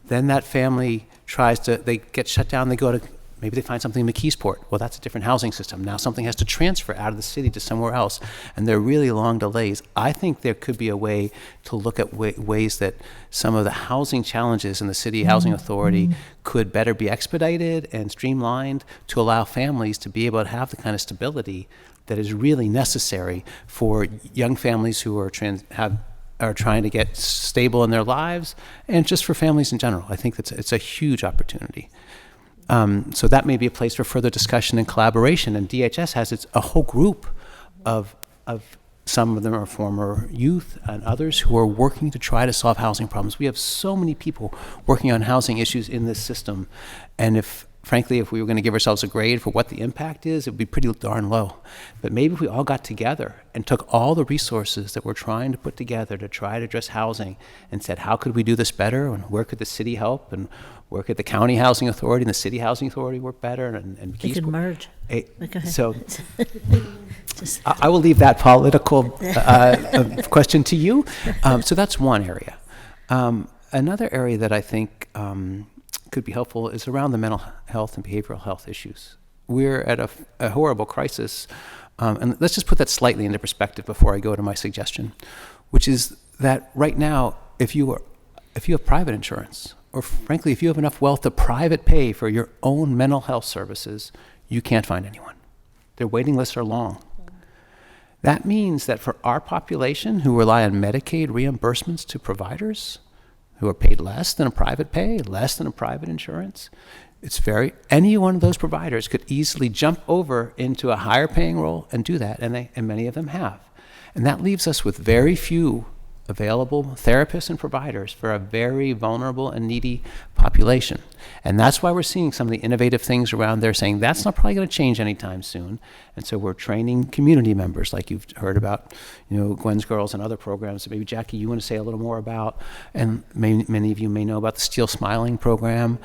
Then that family they get shut down, they go to, maybe they find something in McKeesport. Well, that's a different housing system. Now something has to transfer out of the city to somewhere else, and there are really long delays. I think there could be a way to look at ways that some of the housing challenges in the city housing authority could better be expedited and streamlined to allow families to be able to have the kind of stability that is really necessary for young families who are trying to get stable in their lives, and just for families in general. I think it's a huge opportunity. So that may be a place for further discussion and collaboration. And DHS has a whole group of some of them are former youth and others who are working to try to solve housing problems. We have so many people working on housing issues in this system, and frankly, if we were going to give ourselves a grade for what the impact is, it would be pretty darn low. But maybe if we all got together and took all the resources that we're trying to put together to try to address housing and said, how could we do this better? And where could the city help? And where could the county housing authority and the city housing authority work better? And They could merge. So I will leave that political question to you. So that's one area. Another area that I think could be helpful is around the mental health and behavioral health issues. We're at a horrible crisis, and let's just put that slightly into perspective before I go to my suggestion, which is that right now, if you have private insurance, or frankly, if you have enough wealth to private pay for your own mental health services, you can't find anyone. Their waiting lists are long. That means that for our population who rely on Medicaid reimbursements to providers, who are paid less than a private pay, less than a private insurance, any one of those providers could easily jump over into a higher paying role and do that, and many of them have. And that leaves us with very few available therapists and providers for a very vulnerable and needy population. And that's why we're seeing some of the innovative things around there saying that's not probably going to change anytime soon. And so we're training community members, like you've heard about, Gwen's Girls and other programs that maybe Jackie, you want to say a little more about, and many of you may know about the Steel Smiling program.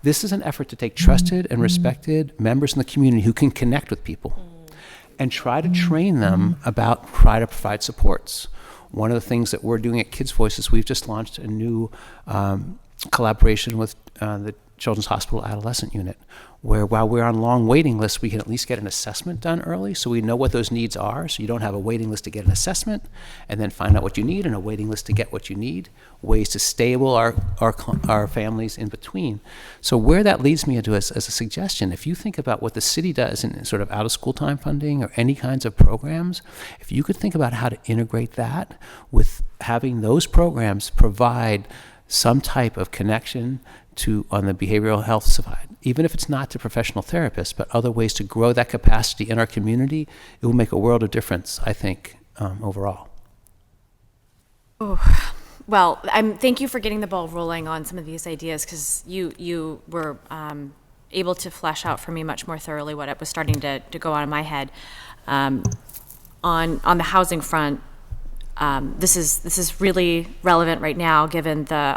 This is an effort to take trusted and respected members in the community who can connect with people and try to train them about try to provide supports. One of the things that we're doing at Kids Voices, we've just launched a new collaboration with the Children's Hospital Adolescent Unit, where while we're on long waiting lists, we can at least get an assessment done early so we know what those needs are, so you don't have a waiting list to get an assessment and then find out what you need and a waiting list to get what you need, ways to stable our families in between. So where that leads me to as a suggestion, if you think about what the city does in sort of out-of-school time funding or any kinds of programs, if you could think about how to integrate that with having those programs provide some type of connection to on the behavioral health side, even if it's not to professional therapists, but other ways to grow that capacity in our community, it will make a world of difference, I think, overall. Well, thank you for getting the ball rolling on some of these ideas, because you were able to flesh out for me much more thoroughly what was starting to go on in my head. On the housing front, this is really relevant right now, given the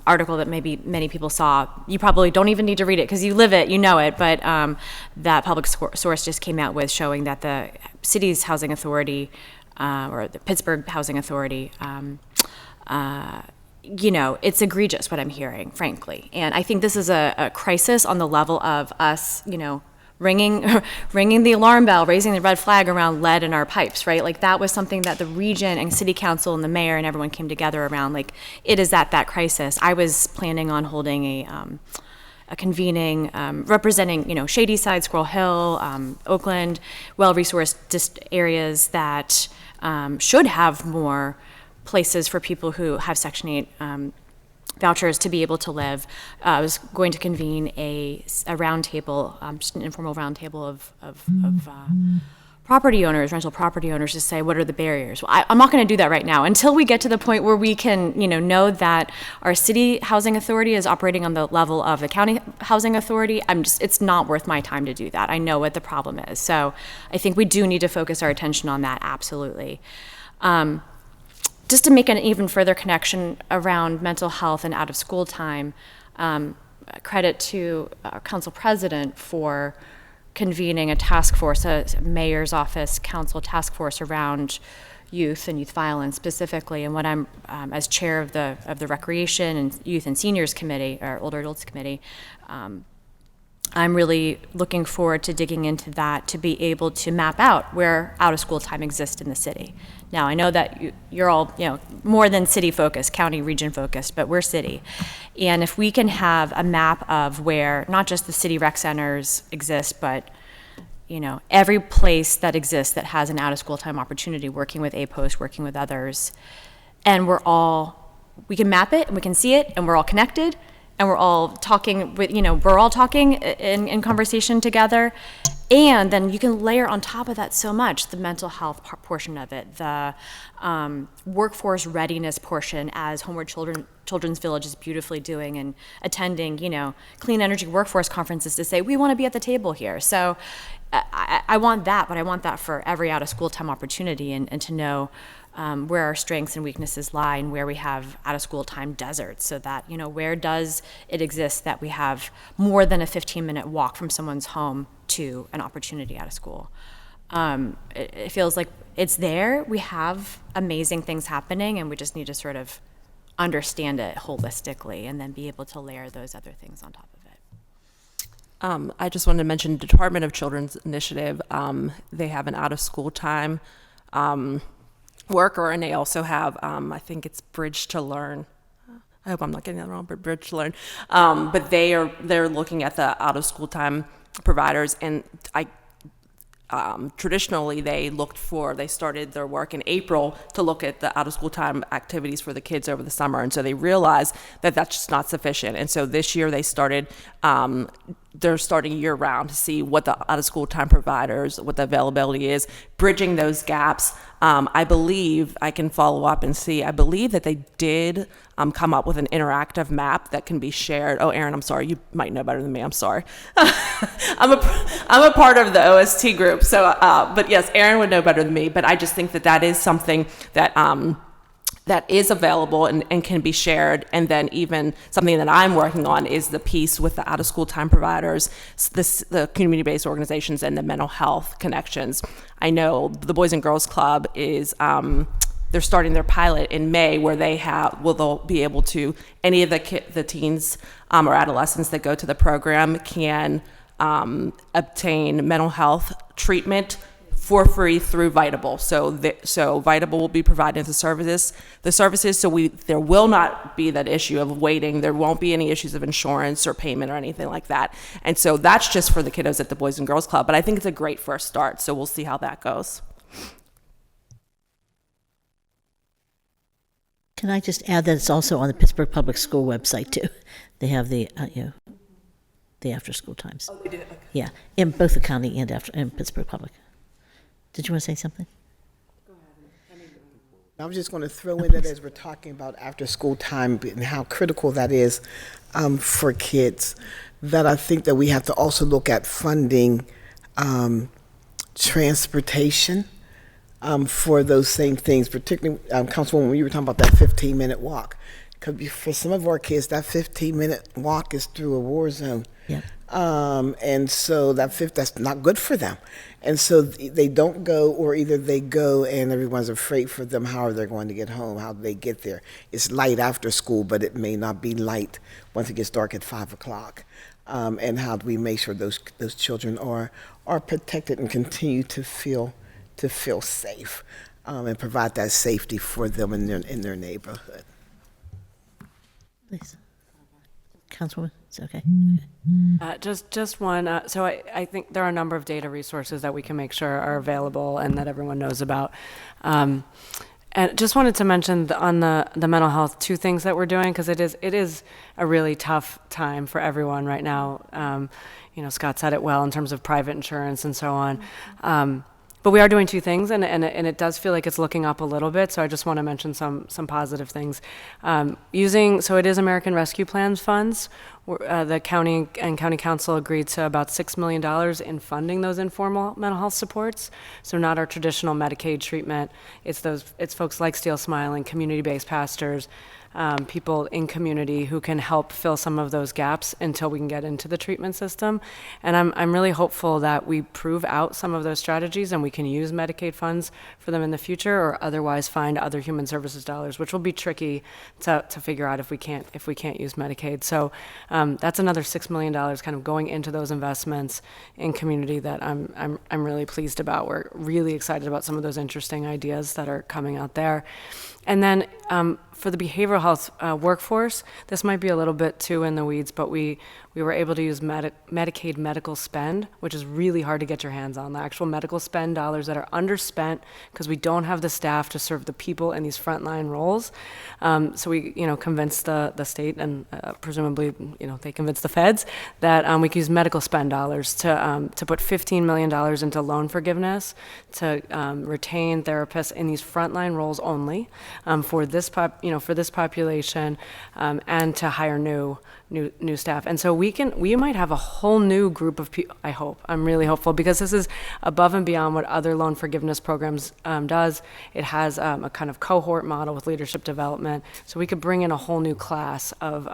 article that maybe many people saw. You probably don't even need to read it because you live it, you know it, but that public source just came out with showing that the city's housing authority, or the Pittsburgh Housing Authority, it's egregious what I'm hearing, frankly. And I think this is a crisis on the level of us, ringing the alarm bell, raising the red flag around lead in our pipes, right? Like that was something that the region and city council and the mayor and everyone came together around. Like it is at that crisis. I was planning on holding a convening representing, Shady Side, Squirrel Hill, Oakland, well-resourced areas that should have more places for people who have Section 8 vouchers to be able to live. I was going to convene a roundtable, just an informal roundtable of property owners, rental property owners, to say what are the barriers. Well, I'm not going to do that right now until we get to the point where we can, know that our city housing authority is operating on the level of the county housing authority. It's not worth my time to do that. I know what the problem is. So I think we do need to focus our attention on that, absolutely. Just to make an even further connection around mental health and out of school time, credit to our council president for convening a task force, a mayor's office council task force around youth and youth violence specifically. And what I'm, as chair of the Recreation and Youth and Seniors Committee, or Older Adults Committee, I'm really looking forward to digging into that to be able to map out where out-of-school time exists in the city. Now, I know that you're all, more than city-focused, county, region-focused, but we're city. And if we can have a map of where not just the city rec centers exist, but, every place that exists that has an out-of-school time opportunity, working with APOST, working with others, and we can map it, and we can see it, and we're all connected, and we're all talking in conversation together. And then you can layer on top of that so much, the mental health portion of it, the workforce readiness portion, as Homeward Children's Village is beautifully doing, and attending, clean energy workforce conferences to say, we want to be at the table here. So I want that, but I want that for every out of school time opportunity, and to know where our strengths and weaknesses lie, and where we have out of school time deserts, so that, where does it exist that we have more than a 15-minute walk from someone's home to an opportunity out of school. It feels like it's there. We have amazing things happening, and we just need to sort of understand it holistically and then be able to layer those other things on top of it. I just wanted to mention Department of Children's Initiative. They have an out-of-school time worker, and they also have, I think it's Bridge to Learn. I hope I'm not getting that wrong, but Bridge to Learn. But they're looking at the out-of-school time providers, and traditionally they started their work in April to look at the out-of-school time activities for the kids over the summer, and so they realized that that's just not sufficient. And so this year they're starting year-round to see what the out-of-school time providers, what the availability is, bridging those gaps. I believe, I can follow up and see, I believe that they did come up with an interactive map that can be shared. Oh, Aaron, I'm sorry, you might know better than me, I'm sorry. I'm a part of the OST group, so, but yes, Aaron would know better than me, but I just think that is something that that is available and can be shared. And then even something that I'm working on is the piece with the out-of-school time providers, the community-based organizations, and the mental health connections. I know the Boys and Girls Club is they're starting their pilot in May, where they'll be able to, any of the teens or adolescents that go to the program can obtain mental health treatment for free through Vitable. So Vitable will be providing the services. So there will not be that issue of waiting. There won't be any issues of insurance or payment or anything like that. And so that's just for the kiddos at the Boys and Girls Club. But I think it's a great first start. So we'll see how that goes. Can I just add that it's also on the Pittsburgh Public School website too? They have the the after school times. Oh, they do. Okay. Yeah, in both the county and in Pittsburgh Public. Did you want to say something? Go ahead. I was just going to throw in that as we're talking about after school time and how critical that is for kids, that I think that we have to also look at funding transportation for those same things, particularly, Councilwoman, when you were talking about that 15-minute walk. Because for some of our kids, that 15-minute walk is through a war zone. Yeah. And so that's not good for them. And so they don't go, or either they go and everyone's afraid for them, how are they going to get home, how do they get there. It's light after school, but it may not be light once it gets dark at 5 o'clock. And how do we make sure those children are protected and continue to feel safe, and provide that safety for them in their neighborhood. Please. Councilwoman, it's okay. Just one. So I think there are a number of data resources that we can make sure are available and that everyone knows about. And just wanted to mention on the mental health, two things that we're doing, because it is a really tough time for everyone right now. Scott said it well in terms of private insurance and so on. But we are doing two things, and it does feel like it's looking up a little bit. So I just want to mention some positive things. So it is American Rescue Plan funds. The county and county council agreed to about $6 million in funding those informal mental health supports. So not our traditional Medicaid treatment. It's folks like Steel Smiling, community-based pastors, people in community who can help fill some of those gaps until we can get into the treatment system. And I'm really hopeful that we prove out some of those strategies and we can use Medicaid funds for them in the future, or otherwise find other human services dollars, which will be tricky to figure out if we can't use Medicaid. So that's another $6 million kind of going into those investments in community that I'm really pleased about. We're really excited about some of those interesting ideas that are coming out there. And then for the behavioral health workforce, this might be a little bit too in the weeds, but we were able to use Medicaid medical spend, which is really hard to get your hands on, the actual medical spend dollars that are underspent because we don't have the staff to serve the people in these frontline roles. So we, convinced the state and presumably, they convinced the feds that we could use medical spend dollars to put $15 million into loan forgiveness, to retain therapists in these frontline roles only for this population, and to hire new staff. And so we might have a whole new group of people. I hope. I'm really hopeful, because this is above and beyond what other loan forgiveness programs does. It has a kind of cohort model with leadership development. So we could bring in a whole new class of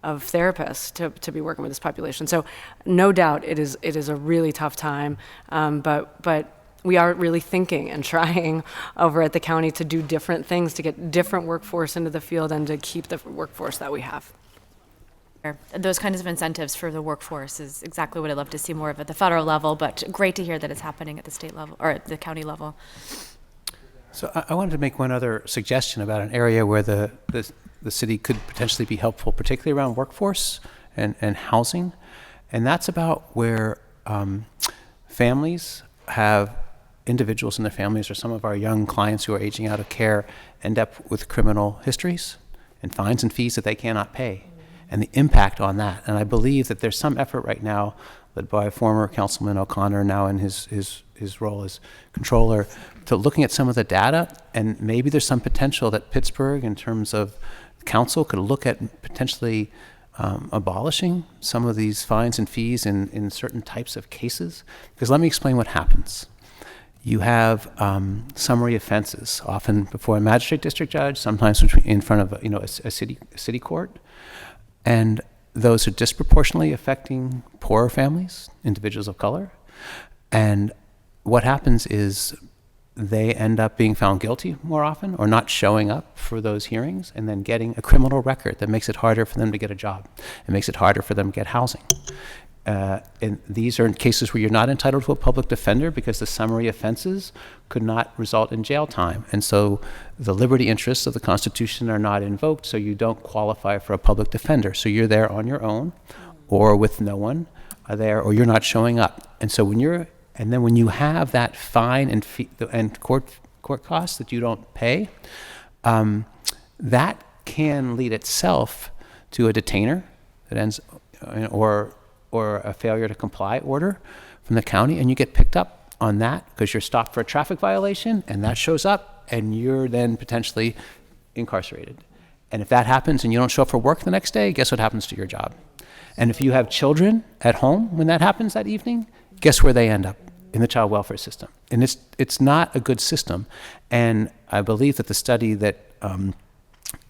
therapists to be working with this population. So no doubt it is a really tough time, but we are really thinking and trying over at the county to do different things, to get different workforce into the field and to keep the workforce that we have. Those kinds of incentives for the workforce is exactly what I'd love to see more of at the federal level, but great to hear that it's happening at the state level or at the county level. So I wanted to make one other suggestion about an area where the city could potentially be helpful, particularly around workforce and housing. And that's about where families have individuals in their families, or some of our young clients who are aging out of care, end up with criminal histories and fines and fees that they cannot pay, and the impact on that. And I believe that there's some effort right now, led by former Councilman O'Connor, now in his role as controller, to looking at some of the data, and maybe there's some potential that Pittsburgh, in terms of council, could look at potentially abolishing some of these fines and fees in certain types of cases. Because let me explain what happens. You have summary offenses, often before a magistrate district judge, sometimes in front of a city court, and those are disproportionately affecting poorer families, individuals of color. And what happens is they end up being found guilty more often or not showing up for those hearings and then getting a criminal record that makes it harder for them to get a job. It makes it harder for them to get housing. And these are cases where you're not entitled to a public defender because the summary offenses could not result in jail time. And so the liberty interests of the Constitution are not invoked, so you don't qualify for a public defender. So you're there on your own or with no one there, or you're not showing up. And so when you have that fine and fee, and court costs that you don't pay, that can lead itself to a detainer that ends, or a failure to comply order from the county, and you get picked up on that because you're stopped for a traffic violation, and that shows up, and you're then potentially incarcerated. And if that happens and you don't show up for work the next day, guess what happens to your job? And if you have children at home when that happens that evening, guess where they end up? In the child welfare system. And it's not a good system. And I believe that the study that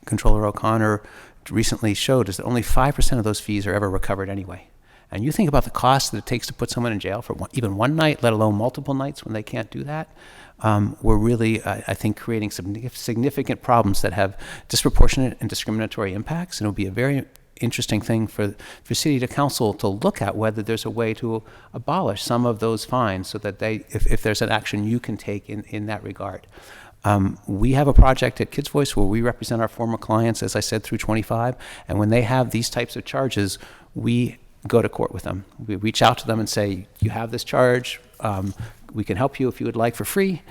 Comptroller O'Connor recently showed is that only 5% of those fees are ever recovered anyway. And you think about the cost that it takes to put someone in jail for even one night, let alone multiple nights when they can't do that. We're really, I think, creating some significant problems that have disproportionate and discriminatory impacts. And it'll be a very interesting thing for city to council to look at whether there's a way to abolish some of those fines so that if there's an action you can take in that regard. We have a project at Kids Voice where we represent our former clients, as I said, through 25, and when they have these types of charges, we go to court with them. We reach out to them and say, you have this charge, we can help you if you would like for free.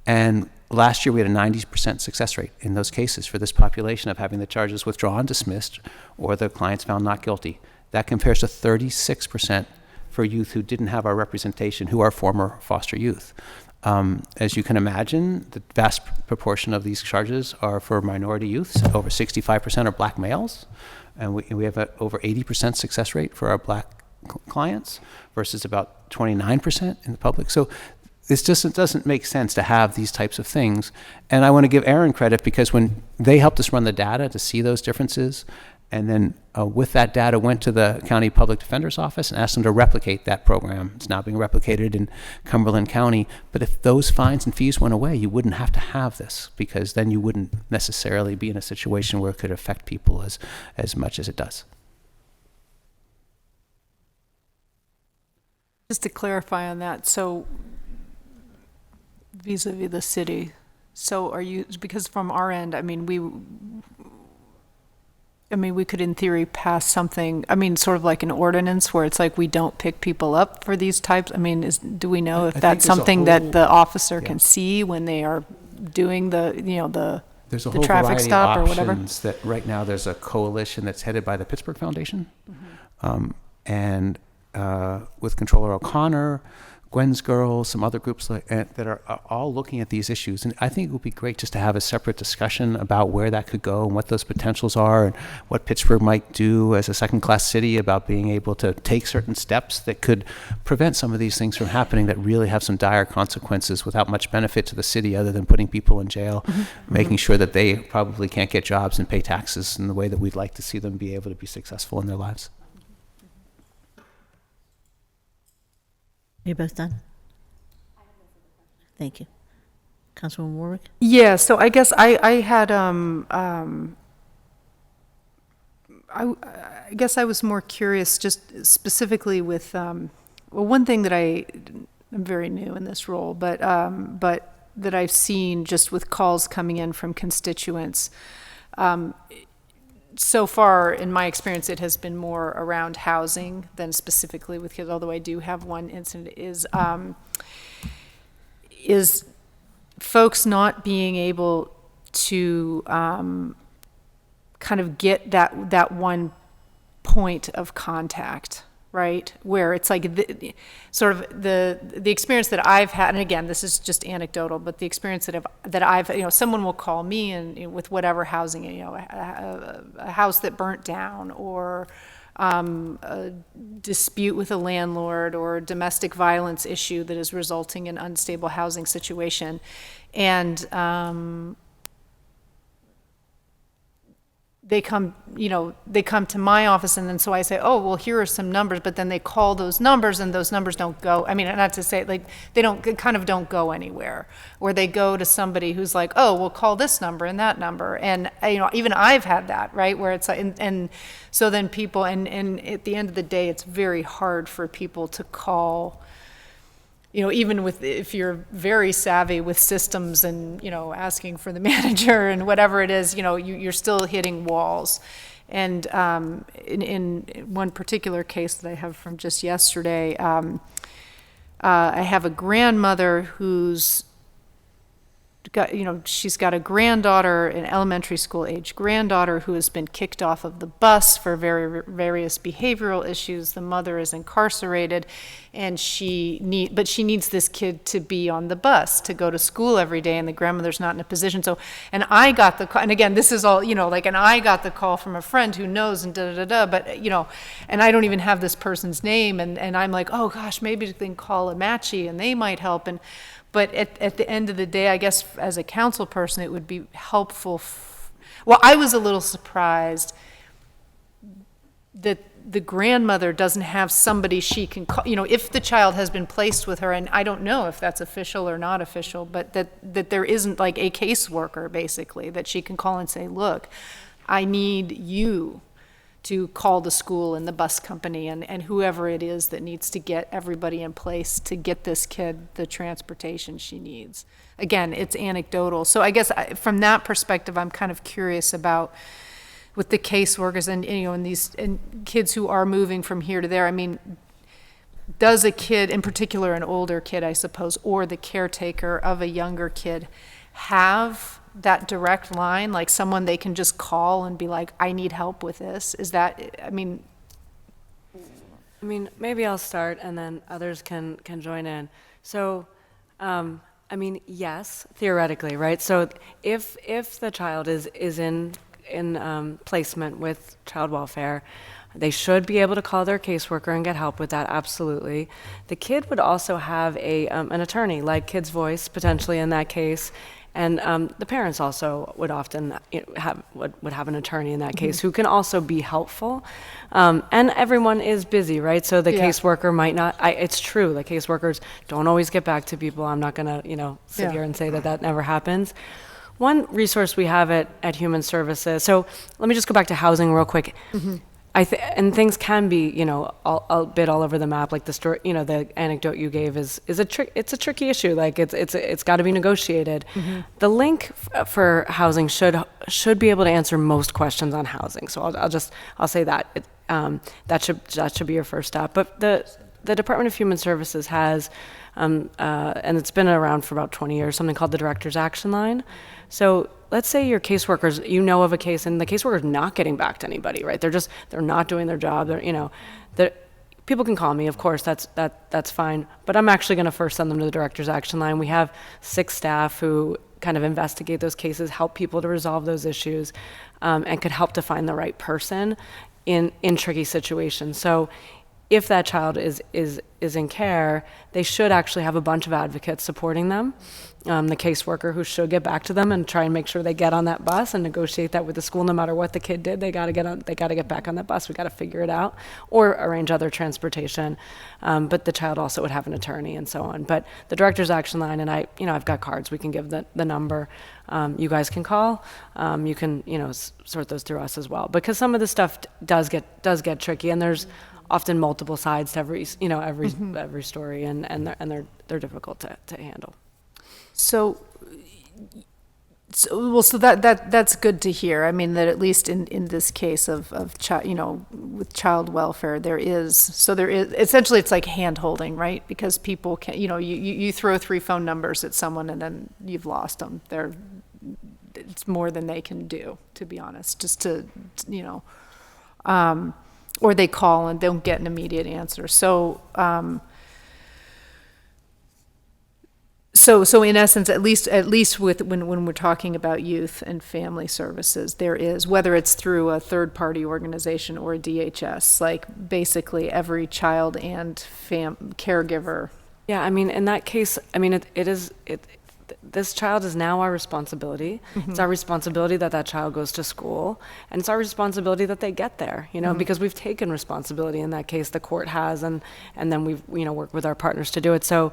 And last year we had a 90% success rate in those cases for this population of having the charges withdrawn, dismissed, or the clients found not guilty. That compares to 36% for youth who didn't have our representation, who are former foster youth. As you can imagine, the vast proportion of these charges are for minority youths. Over 65% are black males, and we have an over 80% success rate for our black clients versus about 29% in the public. So it doesn't make sense to have these types of things. And I want to give Aaron credit because when they helped us run the data to see those differences, and then with that data went to the county public defender's office and asked them to replicate that program. It's now being replicated in Cumberland County. But if those fines and fees went away, you wouldn't have to have this, because then you wouldn't necessarily be in a situation where it could affect people as much as it does. Just to clarify on that, so vis-a-vis the city, so are you, because from our end, I mean, we could in theory pass something, sort of like an ordinance where it's like we don't pick people up for these types. Do we know if that's something that the officer can see when they are doing the There's a the whole traffic variety stop of or whatever? options that right now there's a coalition that's headed by the Pittsburgh Foundation, and with Comptroller O'Connor, Gwen's Girls, some other groups that are all looking at these issues. And I think it would be great just to have a separate discussion about where that could go and what those potentials are and what Pittsburgh might do as a second-class city about being able to take certain steps that could prevent some of these things from happening that really have some dire consequences without much benefit to the city other than putting people in jail, making sure that they probably can't get jobs and pay taxes in the way that we'd like to see them be able to be successful in their lives. You both done? Thank you. Councilwoman Warwick? Yeah, so I guess I had I guess I was more curious just specifically with one thing that I'm very new in this role, but that I've seen just with calls coming in from constituents. So far, in my experience, it has been more around housing than specifically with kids, although I do have one incident, is folks not being able to kind of get that one point of contact, right? Where it's like the experience that I've had, and again, this is just anecdotal, but the experience that I've someone will call me and with whatever housing, a house that burnt down, or a dispute with a landlord, or a domestic violence issue that is resulting in unstable housing situation, and they come to my office, and then so I say, oh, well, here are some numbers, but then they call those numbers, and those numbers don't go. I mean, not to say, like, they kind of don't go anywhere. Or they go to somebody who's like, oh, well, call this number and that number. And, even I've had that, right, where it's like, and so then people, and at the end of the day, it's very hard for people to call, even if you're very savvy with systems and, asking for the manager and whatever it is, you're still hitting walls. And in one particular case that I have from just yesterday, I have a grandmother who's got, she's got a granddaughter, an elementary school age granddaughter who has been kicked off of the bus for various behavioral issues. The mother is incarcerated, and she needs this kid to be on the bus to go to school every day, and the grandmother's not in a position. So, and I got the call, and again, this is all, and I got the call from a friend who knows, and but, and I don't even have this person's name, and I'm like, oh gosh, maybe they can call a Matchie and they might help. But at the end of the day, I guess as a council person, it would be helpful. Well, I was a little surprised that the grandmother doesn't have somebody she can call, if the child has been placed with her, and I don't know if that's official or not official, but that there isn't like a caseworker, basically, that she can call and say, look, I need you to call the school and the bus company and whoever it is that needs to get everybody in place to get this kid the transportation she needs. Again, it's anecdotal. So I guess from that perspective, I'm kind of curious about with the caseworkers and kids who are moving from here to there. I mean, does a kid, in particular an older kid, I suppose, or the caretaker of a younger kid, have that direct line, like someone they can just call and be like, I need help with this? Is that, I mean, maybe I'll start and then others can join in. So, yes, theoretically, right? So if the child is in placement with child welfare, they should be able to call their caseworker and get help with that, absolutely. The kid would also have an attorney, like Kid's Voice, potentially in that case. And the parents also would often have an attorney in that case who can also be helpful. And everyone is busy, right? So the caseworker might not. It's true. The caseworkers don't always get back to people. I'm not going to sit here and say that never happens. One resource we have at Human Services. So let me just go back to housing real quick. And things can be, a bit all over the map. Like the story, the anecdote you gave is it's a tricky issue. Like it's got to be negotiated. The link for housing should be able to answer most questions on housing. So I'll say that that should be your first step. But the Department of Human Services has, and it's been around for about 20 years, something called the Director's Action Line. So let's say your caseworkers, of a case, and the caseworker's not getting back to anybody, right? They're not doing their job. People can call me, of course, that's fine. But I'm actually going to first send them to the Director's Action Line. We have 6 staff who kind of investigate those cases, help people to resolve those issues, and could help to find the right person in tricky situations. So if that child is in care, they should actually have a bunch of advocates supporting them. The caseworker who should get back to them and try and make sure they get on that bus and negotiate that with the school. No matter what the kid did, they got to get back on that bus. We got to figure it out or arrange other transportation. But the child also would have an attorney and so on. But the Director's Action Line, and I've got cards. We can give the number. You guys can call. You can sort those through us as well, because some of the stuff does get tricky, and there's often multiple sides to every story, and they're difficult to handle. So that's good to hear. I mean, that at least in this case of with child welfare, there is essentially it's like hand holding, right? Because people can, you throw 3 phone numbers at someone and then you've lost them. It's more than they can do, to be honest, just to, or they call and don't get an immediate answer. So in essence, at least with when we're talking about youth and family services, there is, whether it's through a third-party organization or a DHS, like basically every child and caregiver. Yeah, in that case, this child is now our responsibility. It's our responsibility that that child goes to school, and it's our responsibility that they get there, because we've taken responsibility in that case, the court has, and then we've, worked with our partners to do it. So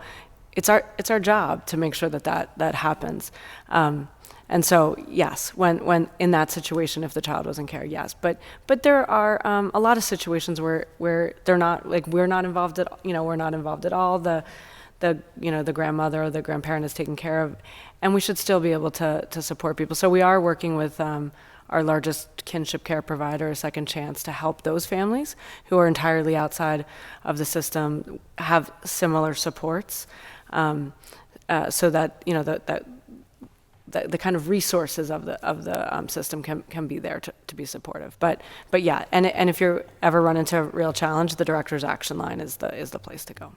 it's our job to make sure that happens. And so, yes, when in that situation, if the child was in care, yes. But there are a lot of situations where they're not, like, we're not involved at all. The grandmother or the grandparent is taken care of, and we should still be able to support people. So we are working with our largest kinship care provider, Second Chance, to help those families who are entirely outside of the system have similar supports, so that the kind of resources of the system can be there to be supportive. But yeah, and if you ever run into a real challenge, the director's action line is the place to go.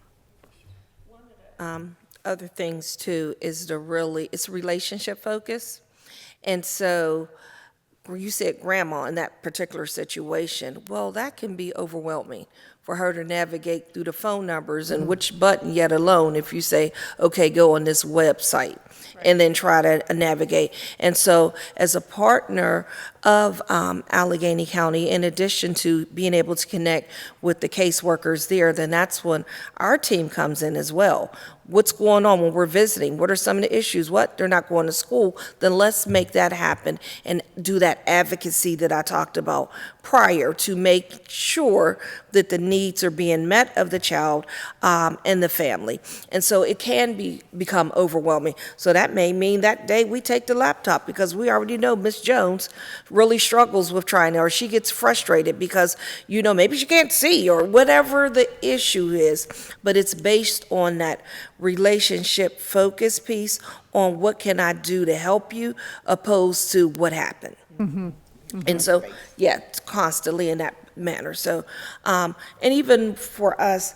Other things too is it's relationship focus. And so you said grandma in that particular situation, well, that can be overwhelming for her to navigate through the phone numbers and which button, yet alone if you say, okay, go on this website. And then try to navigate. And so as a partner of Allegheny County, in addition to being able to connect with the caseworkers there, then that's when our team comes in as well. What's going on when we're visiting? What are some of the issues? They're not going to school? Then let's make that happen and do that advocacy that I talked about prior to make sure that the needs are being met of the child and the family. And so it can become overwhelming. So that may mean that day we take the laptop because we already know Miss Jones really struggles with or she gets frustrated because, maybe she can't see or whatever the issue is. But it's based on that relationship focus piece on what can I do to help you opposed to what happened. And so, yeah, it's constantly in that manner. So, and even for us,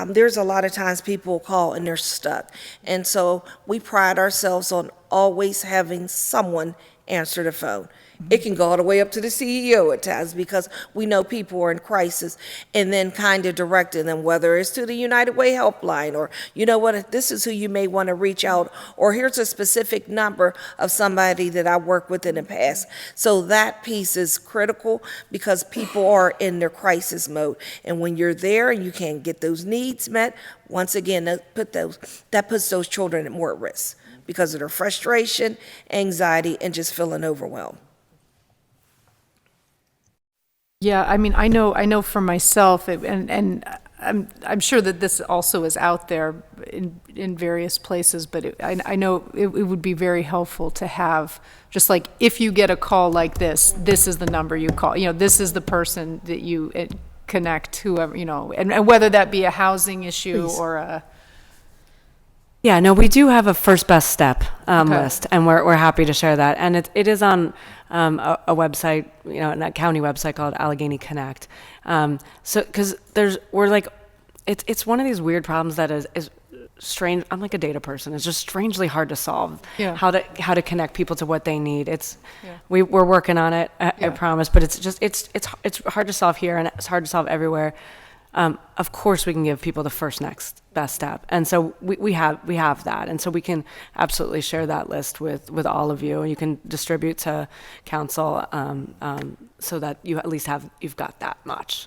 there's a lot of times people call and they're stuck. And so we pride ourselves on always having someone answer the phone. It can go all the way up to the CEO at times because we know people are in crisis, and then kind of directing them, whether it's to the United Way helpline or, this is who you may want to reach out, or here's a specific number of somebody that I worked with in the past. So that piece is critical because people are in their crisis mode. And when you're there and you can't get those needs met, once again, that puts those children at more risk because of their frustration, anxiety, and just feeling overwhelmed. Yeah, I mean, I know for myself, and I'm sure that this also is out there in various places, but I know it would be very helpful to have, just like, if you get a call like this is the number you call, this is the person that you connect, whoever, and whether that be a housing issue or a... Yeah, no, we do have a first best step list, and we're happy to share that. And it is on a website, a county website called Allegheny Connect. So, because it's one of these weird problems that is strange. I'm like a data person. It's just strangely hard to solve. Yeah. How to connect people to what they need. We're working on it. I promise. But it's hard to solve here, and it's hard to solve everywhere. Of course, we can give people the first next best step, and so we have that, and so we can absolutely share that list with all of you. You can distribute to council so that you at least you've got that much.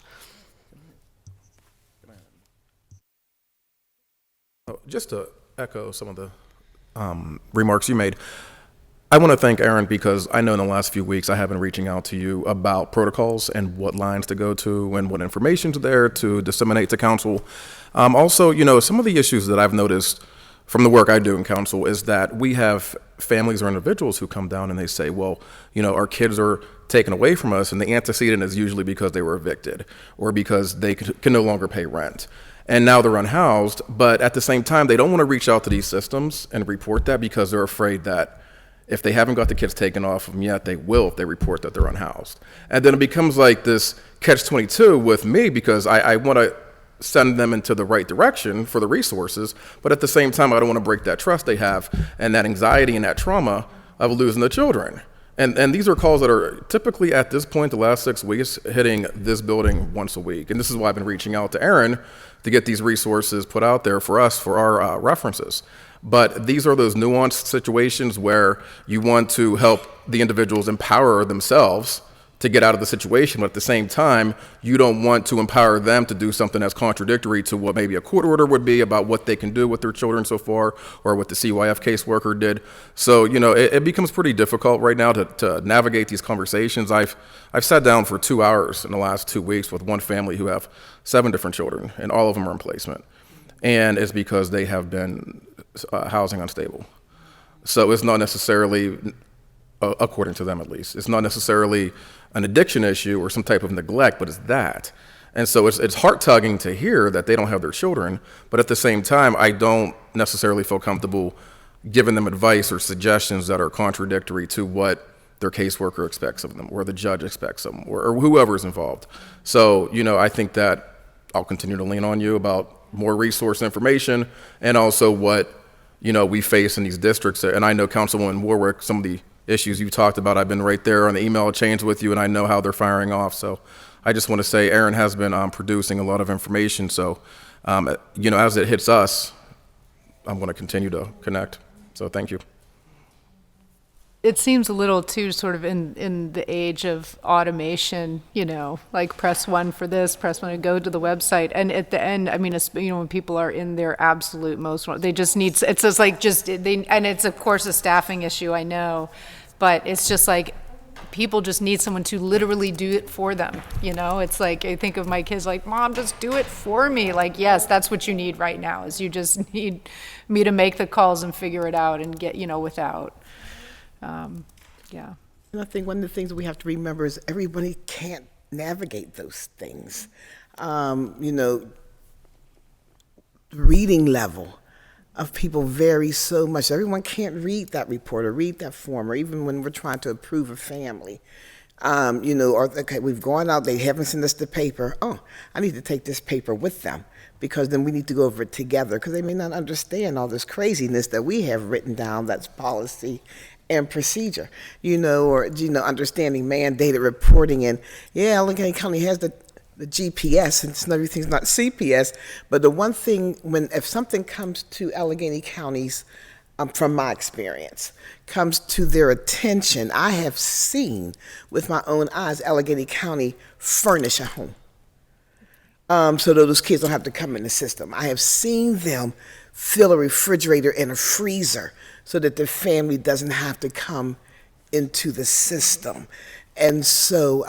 Just to echo some of the remarks you made, I want to thank Aaron because I know in the last few weeks I have been reaching out to you about protocols and what lines to go to and what information's there to disseminate to council. Also, some of the issues that I've noticed from the work I do in council is that we have families or individuals who come down and they say, well, our kids are taken away from us, and the antecedent is usually because they were evicted or because they can no longer pay rent. And now they're unhoused, but at the same time, they don't want to reach out to these systems and report that because they're afraid that if they haven't got the kids taken off of them yet, they will if they report that they're unhoused. And then it becomes like this catch-22 with me because I want to send them into the right direction for the resources, but at the same time, I don't want to break that trust they have and that anxiety and that trauma of losing the children. And these are calls that are typically at this point, the last 6 weeks, hitting this building once a week. And this is why I've been reaching out to Aaron to get these resources put out there for us, for our references. But these are those nuanced situations where you want to help the individuals empower themselves to get out of the situation, but at the same time, you don't want to empower them to do something that's contradictory to what maybe a court order would be about what they can do with their children so far, or what the CYF caseworker did. So, it becomes pretty difficult right now to navigate these conversations. I've sat down for 2 hours in the last 2 weeks with one family who have 7 different children, and all of them are in placement. And it's because they have been housing unstable. So it's not necessarily, according to them at least, it's not necessarily an addiction issue or some type of neglect, but it's that. And so it's heart-tugging to hear that they don't have their children, but at the same time, I don't necessarily feel comfortable giving them advice or suggestions that are contradictory to what their caseworker expects of them, or the judge expects of them, or whoever's involved. So, I think that I'll continue to lean on you about more resource information, and also what, we face in these districts. And I know Councilwoman Warwick, some of the issues you talked about, I've been right there on the email chains with you, and I know how they're firing off. So I just want to say Aaron has been producing a lot of information. So, as it hits us, I'm going to continue to connect. So thank you. It seems a little too sort of in the age of automation, like press 1 for this, press 1 to go to the website. And at the end, I mean, when people are in their absolute most, they just need, it's just like and it's of course a staffing issue, I know, but it's just like, people just need someone to literally do it for them. It's like, I think of my kids like, Mom, just do it for me. Like, yes, that's what you need right now, is you just need me to make the calls and figure it out and get, without. Yeah. And I think one of the things we have to remember is everybody can't navigate those things. The reading level of people varies so much. Everyone can't read that report or read that form, or even when we're trying to approve a family. Okay, we've gone out, they haven't sent us the paper. Oh, I need to take this paper with them, because then we need to go over it together, because they may not understand all this craziness that we have written down that's policy and procedure, understanding mandated reporting. And Allegheny County has the GPS, and everything's not CPS. But the one thing, if something comes to Allegheny County's, from my experience, comes to their attention, I have seen with my own eyes Allegheny County furnish a home. So those kids don't have to come in the system. I have seen them fill a refrigerator and a freezer so that the family doesn't have to come into the system. And so,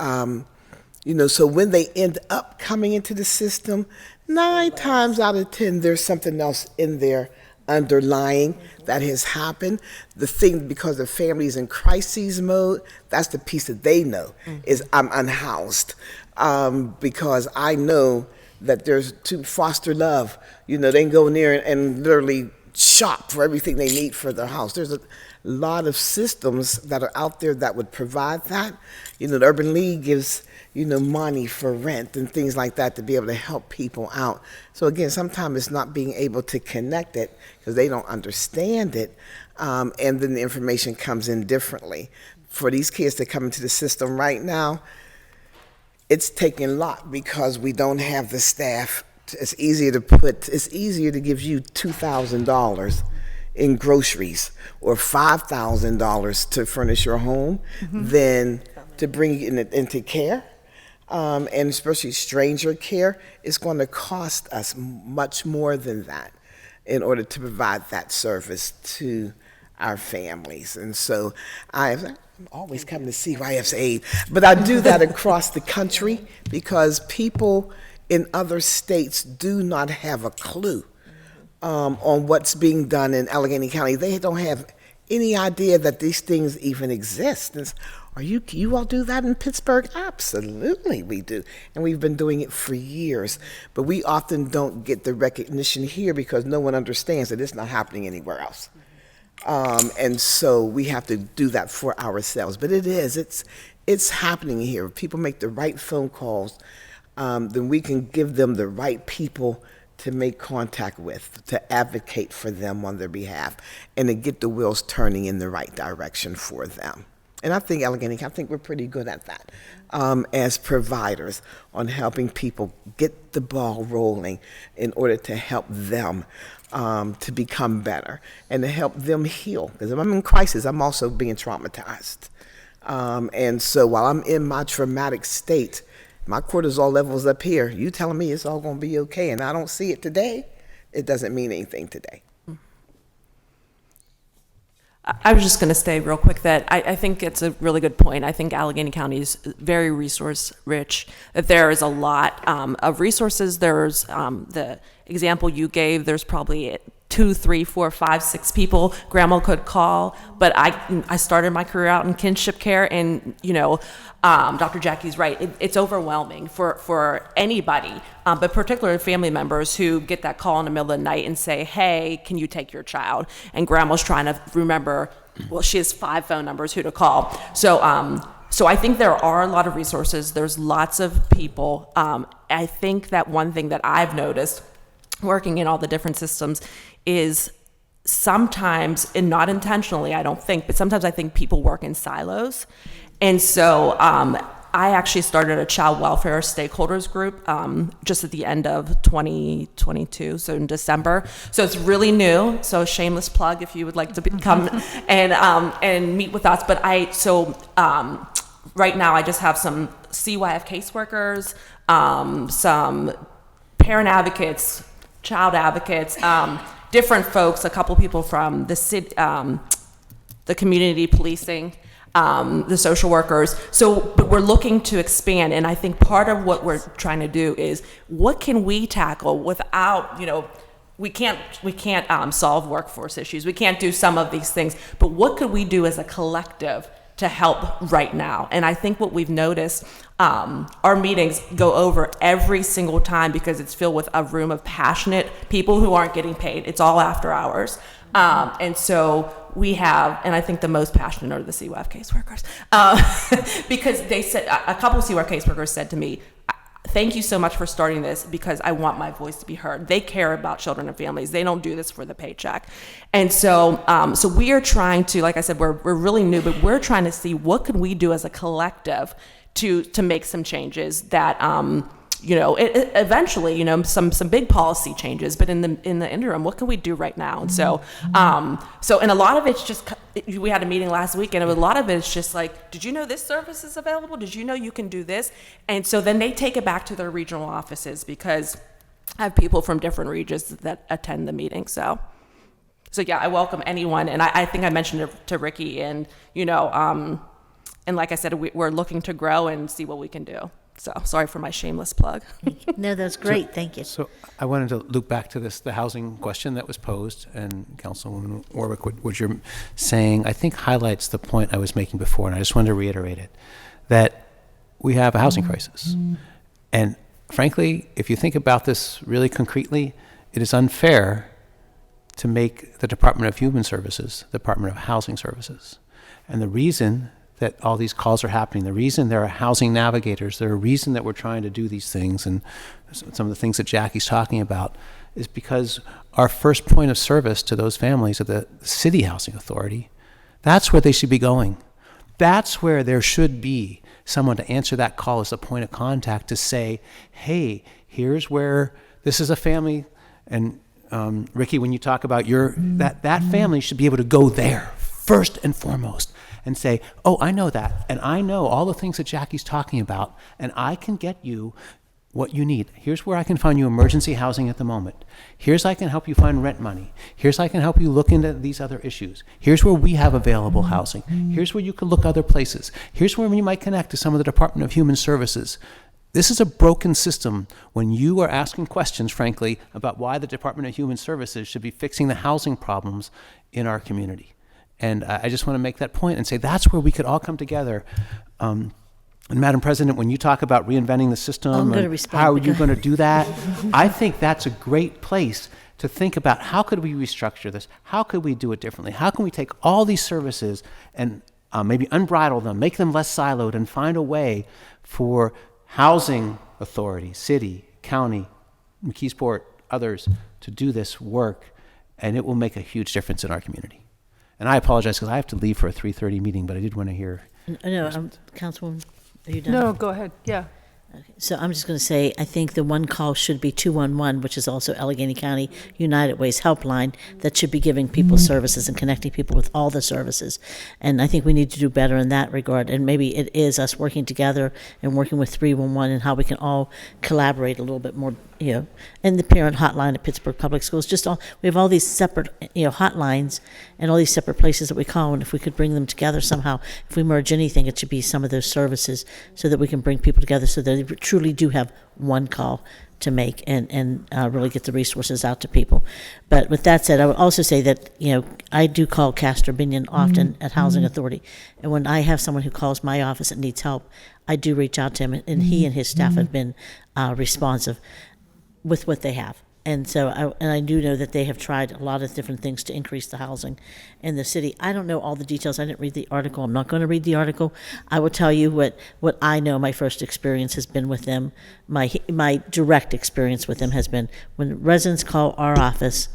so when they end up coming into the system, 9 times out of 10, there's something else in there underlying that has happened. The thing, because the family is in crises mode, that's the piece that they know, is I'm unhoused. Because I know that there's to foster love, they can go in there and literally shop for everything they need for their house. There's a lot of systems that are out there that would provide that. The Urban League gives, money for rent and things like that to be able to help people out. So again, sometimes it's not being able to connect it because they don't understand it, and then the information comes in differently. For these kids that come into the system right now, it's taking a lot because we don't have the staff. It's easier to give you $2,000 in groceries or $5,000 to furnish your home than to bring you into care. And especially stranger care, it's going to cost us much more than that in order to provide that service to our families. And so I'm always coming to CYF's aid, but I do that across the country because people in other states do not have a clue on what's being done in Allegheny County. They don't have any idea that these things even exist. And you all do that in Pittsburgh? Absolutely, we do. And we've been doing it for years. But we often don't get the recognition here because no one understands that it's not happening anywhere else. And so we have to do that for ourselves. But it's happening here. If people make the right phone calls, then we can give them the right people to make contact with, to advocate for them on their behalf, and to get the wheels turning in the right direction for them. And I think Allegheny, I think we're pretty good at that as providers on helping people get the ball rolling in order to help them to become better and to help them heal. Because if I'm in crisis, I'm also being traumatized. And so while I'm in my traumatic state, my cortisol levels up here, you telling me it's all going to be okay and I don't see it today, it doesn't mean anything today. I was just going to say real quick that I think it's a really good point. I think Allegheny County is very resource rich. That there is a lot of resources. There's the example you gave. There's probably 2, 3, 4, 5, 6 people grandma could call. But I started my career out in kinship care, and Dr. Jackie's right. It's overwhelming for anybody, but particularly family members who get that call in the middle of the night and say, "Hey, can you take your child?" And grandma's trying to remember. Well, she has 5 phone numbers who to call. So I think there are a lot of resources. There's lots of people. I think that one thing that I've noticed working in all the different systems is sometimes, and not intentionally, I don't think, but sometimes I think people work in silos. And so I actually started a child welfare stakeholders group just at the end of 2022, so in December. So it's really new. So shameless plug if you would like to come and meet with us. But right now I just have some CYF caseworkers, some parent advocates, child advocates, different folks, a couple people from the city, the community policing, the social workers. So we're looking to expand, and I think part of what we're trying to do is what can we tackle without, we can't solve workforce issues. We can't do some of these things, but what could we do as a collective to help right now? And I think what we've noticed, our meetings go over every single time because it's filled with a room of passionate people who aren't getting paid. It's all after hours. And so we have, and I think the most passionate are the CWAF caseworkers, because they said, a couple of CWAF caseworkers said to me, "Thank you so much for starting this because I want my voice to be heard." They care about children and families. They don't do this for the paycheck. And so, so we are trying to, like I said, we're really new, but we're trying to see what could we do as a collective to make some changes that, eventually, some big policy changes, but in the interim, what can we do right now? And so, and a lot of it's just, we had a meeting last week, and a lot of it is just like, did you know this service is available? Did you know you can do this? And so then they take it back to their regional offices because I have people from different regions that attend the meeting. So yeah, I welcome anyone, and I think I mentioned it to Ricky, and and like I said, we're looking to grow and see what we can do. So sorry for my shameless plug. No, that's great. Thank you. So I wanted to loop back to the housing question that was posed, and Councilwoman Warwick, what you're saying, I think highlights the point I was making before, and I just wanted to reiterate it, that we have a housing crisis. And frankly, if you think about this really concretely, it is unfair to make the Department of Human Services the Department of Housing Services. And the reason that all these calls are happening, the reason there are housing navigators, the reason that we're trying to do these things, and some of the things that Jackie's talking about, is because our first point of service to those families at the City Housing Authority, that's where they should be going. That's where there should be someone to answer that call as a point of contact to say, hey, here's where this is a family, and Ricky, when you talk about that family should be able to go there first and foremost and say, oh, I know that, and I know all the things that Jackie's talking about, and I can get you what you need. Here's where I can find you emergency housing at the moment. Here's I can help you find rent money. Here's I can help you look into these other issues. Here's where we have available housing. Here's where you can look other places. Here's where you might connect to some of the Department of Human Services. This is a broken system when you are asking questions, frankly, about why the Department of Human Services should be fixing the housing problems in our community. And I just want to make that point and say that's where we could all come together. And Madam President, when you talk about reinventing the system, and how are you going to do that? I think that's a great place to think about how could we restructure this? How could we do it differently? How can we take all these services and maybe unbridle them, make them less siloed, and find a way for housing authorities, city, county, McKeesport, others, to do this work, and it will make a huge difference in our community. And I apologize because I have to leave for a 3:30 meeting, but I did want to hear No, Councilwoman, are you done? No, go ahead, yeah. So I'm just going to say, I think the one call should be 211, which is also Allegheny County United Way's helpline that should be giving people services and connecting people with all the services. And I think we need to do better in that regard. And maybe it is us working together and working with 311 and how we can all collaborate a little bit more, and the parent hotline at Pittsburgh Public Schools. We have all these separate, hotlines and all these separate places that we call. And if we could bring them together somehow, if we merge anything, it should be some of those services so that we can bring people together so that they truly do have one call to make and really get the resources out to people. But with that said, I would also say that, I do call Castor Binion often at Housing Authority. And when I have someone who calls my office that needs help, I do reach out to him, and he and his staff have been responsive with what they have. And so I do know that they have tried a lot of different things to increase the housing in the city. I don't know all the details. I didn't read the article. I'm not going to read the article. I will tell you what I know my first experience has been with them. My direct experience with them has been when residents call our office,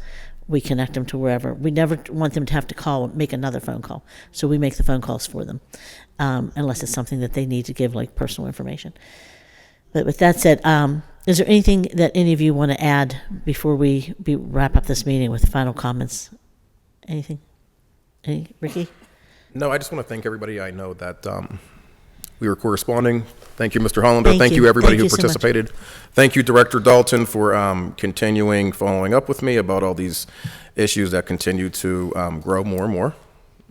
we connect them to wherever. We never want them to have to make another phone call. So we make the phone calls for them, unless it's something that they need to give, like personal information. But with that said, is there anything that any of you want to add before we wrap up this meeting with final comments? Anything? Ricky? No, I just want to thank everybody. I know that we were corresponding. Thank you, Mr. Hollander. Thank you, everybody who participated. Thank you, Director Dalton, for continuing following up with me about all these issues that continue to grow more and more.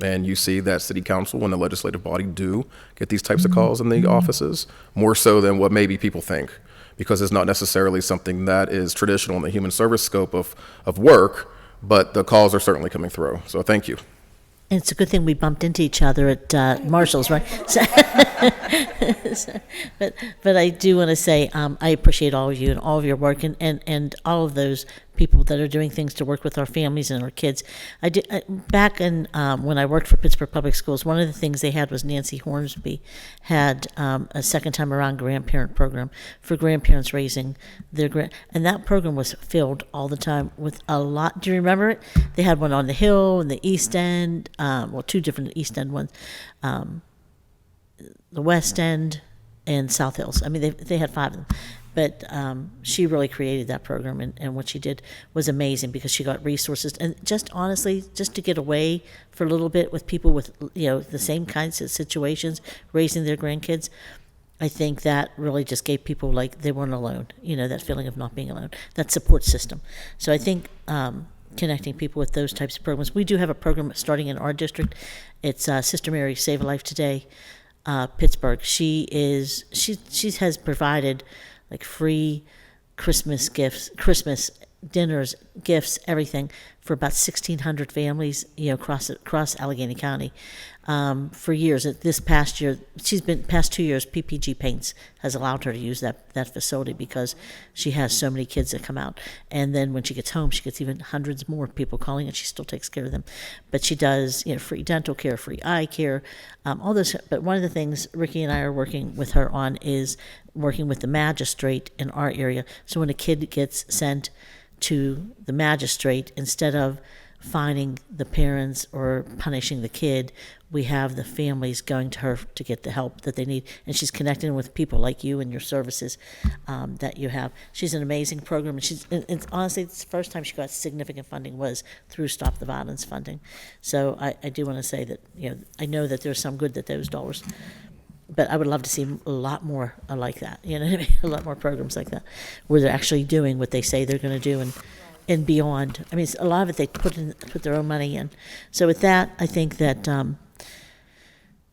And you see that City Council and the legislative body do get these types of calls in the offices, more so than what maybe people think, because it's not necessarily something that is traditional in the human service scope of work, but the calls are certainly coming through. So thank you. And it's a good thing we bumped into each other at Marshall's, right? But I do want to say I appreciate all of you and all of your work and all of those people that are doing things to work with our families and our kids. Back in when I worked for Pittsburgh Public Schools, one of the things they had was Nancy Hornsby had a second time around grandparent program for grandparents raising their and that program was filled all the time with a lot. Do you remember it? They had one on the Hill and the East End, two different East End ones, the West End and South Hills. I mean, they had 5 of them. But she really created that program, and what she did was amazing because she got resources. And just honestly, just to get away for a little bit with people with, the same kinds of situations, raising their grandkids, I think that really just gave people like they weren't alone, that feeling of not being alone, that support system. So I think connecting people with those types of programs. We do have a program starting in our district. It's Sister Mary Save a Life Today, Pittsburgh. She has provided like free Christmas gifts, Christmas dinners, gifts, everything for about 1,600 families, across Allegheny County for years. This past year, past 2 years, PPG Paints has allowed her to use that facility because she has so many kids that come out. And then when she gets home, she gets even hundreds more people calling, and she still takes care of them. But she does, free dental care, free eye care, all those. But one of the things Ricky and I are working with her on is working with the magistrate in our area. So when a kid gets sent to the magistrate, instead of fining the parents or punishing the kid, we have the families going to her to get the help that they need. And she's connecting with people like you and your services that you have. She's an amazing program. And honestly, it's the first time she got significant funding was through Stop the Violence funding. So I do want to say that, I know that there's some good that those dollars, but I would love to see a lot more like that, a lot more programs like that, where they're actually doing what they say they're going to do and beyond. I mean, a lot of it they put their own money in. So with that, I think that,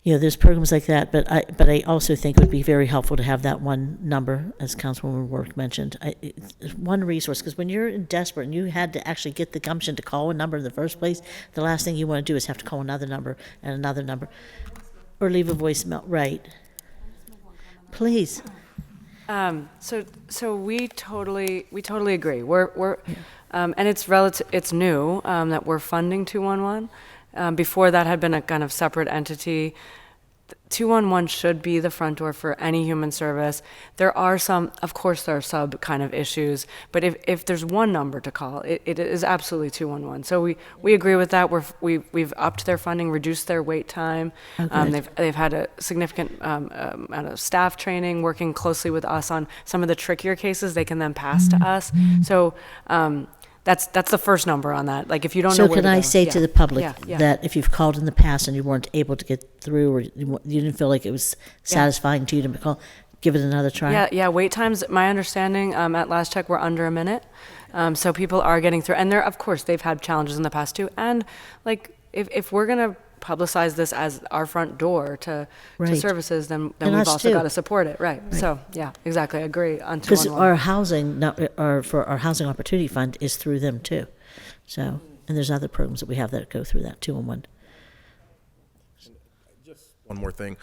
there's programs like that, but I also think it would be very helpful to have that one number, as Councilwoman Work mentioned, one resource, because when you're desperate and you had to actually get the gumption to call a number in the first place, the last thing you want to do is have to call another number and another number. Or leave a voicemail, right? Please. So we totally agree. We're and it's new that we're funding 211. Before that had been a kind of separate entity. 211 should be the front door for any human service. There are some, of course, there are sub kind of issues, but if there's one number to call, it is absolutely 211. So we agree with that. We've upped their funding, reduced their wait time. They've had a significant amount of staff training, working closely with us on some of the trickier cases. They can then pass to us. So. That's the first number on that. Like if you don't know So where can to I go. say to the public Yeah. that if you've called in the past and you weren't able to get through, or you didn't feel like it was satisfying to you to call, give it another try? Yeah, wait times, my understanding, at last check, were under a minute. So people are getting through, and of course, they've had challenges in the past too. And like, if we're gonna publicize this as our front door to Right. services, then And we've us also too. got to support it, right? So yeah, exactly, I agree on Because 211. our housing, for our housing opportunity fund is through them too. So, and there's other programs that we have that go through that 211. One more thing.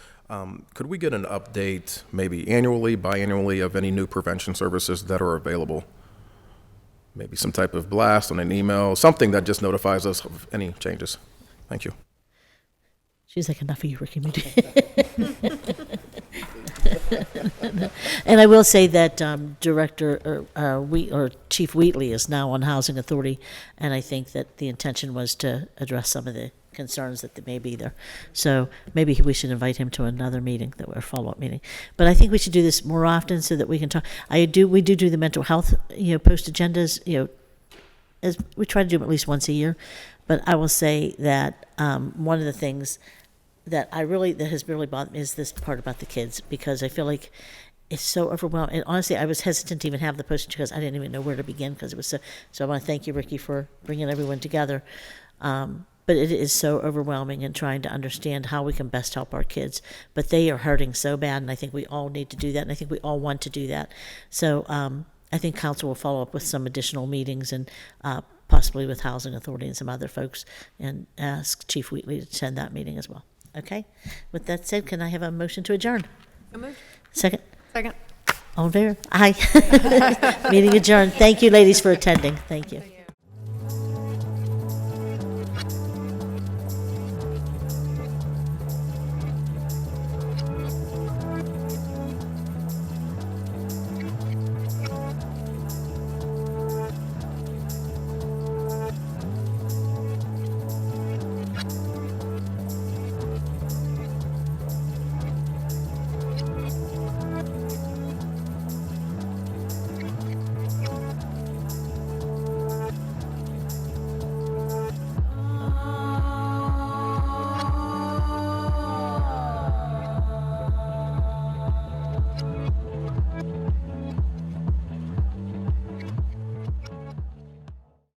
Could we get an update, maybe annually, biannually, of any new prevention services that are available? Maybe some type of blast on an email, something that just notifies us of any changes. Thank you. She's like, enough of you, Ricky Moody. And I will say that Chief Wheatley is now on Housing Authority, and I think that the intention was to address some of the concerns that may be there. So maybe we should invite him to another meeting, a follow-up meeting. But I think we should do this more often so that we can talk. We do the mental health, post agendas, as we try to do them at least once a year. But I will say that one of the things that has really bothered me is this part about the kids, because I feel like it's so overwhelming. And honestly, I was hesitant to even have the posting because I didn't even know where to begin, because it was so. So I want to thank you, Ricky, for bringing everyone together. But it is so overwhelming in trying to understand how we can best help our kids. But they are hurting so bad, and I think we all need to do that, and I think we all want to do that. So I think council will follow up with some additional meetings and possibly with Housing Authority and some other folks, and ask Chief Wheatley to attend that meeting as well. Okay? With that said, can I have a motion to adjourn? Second? Second. All in favor? Aye. Meeting adjourned. Thank you, ladies, for attending. Thank you.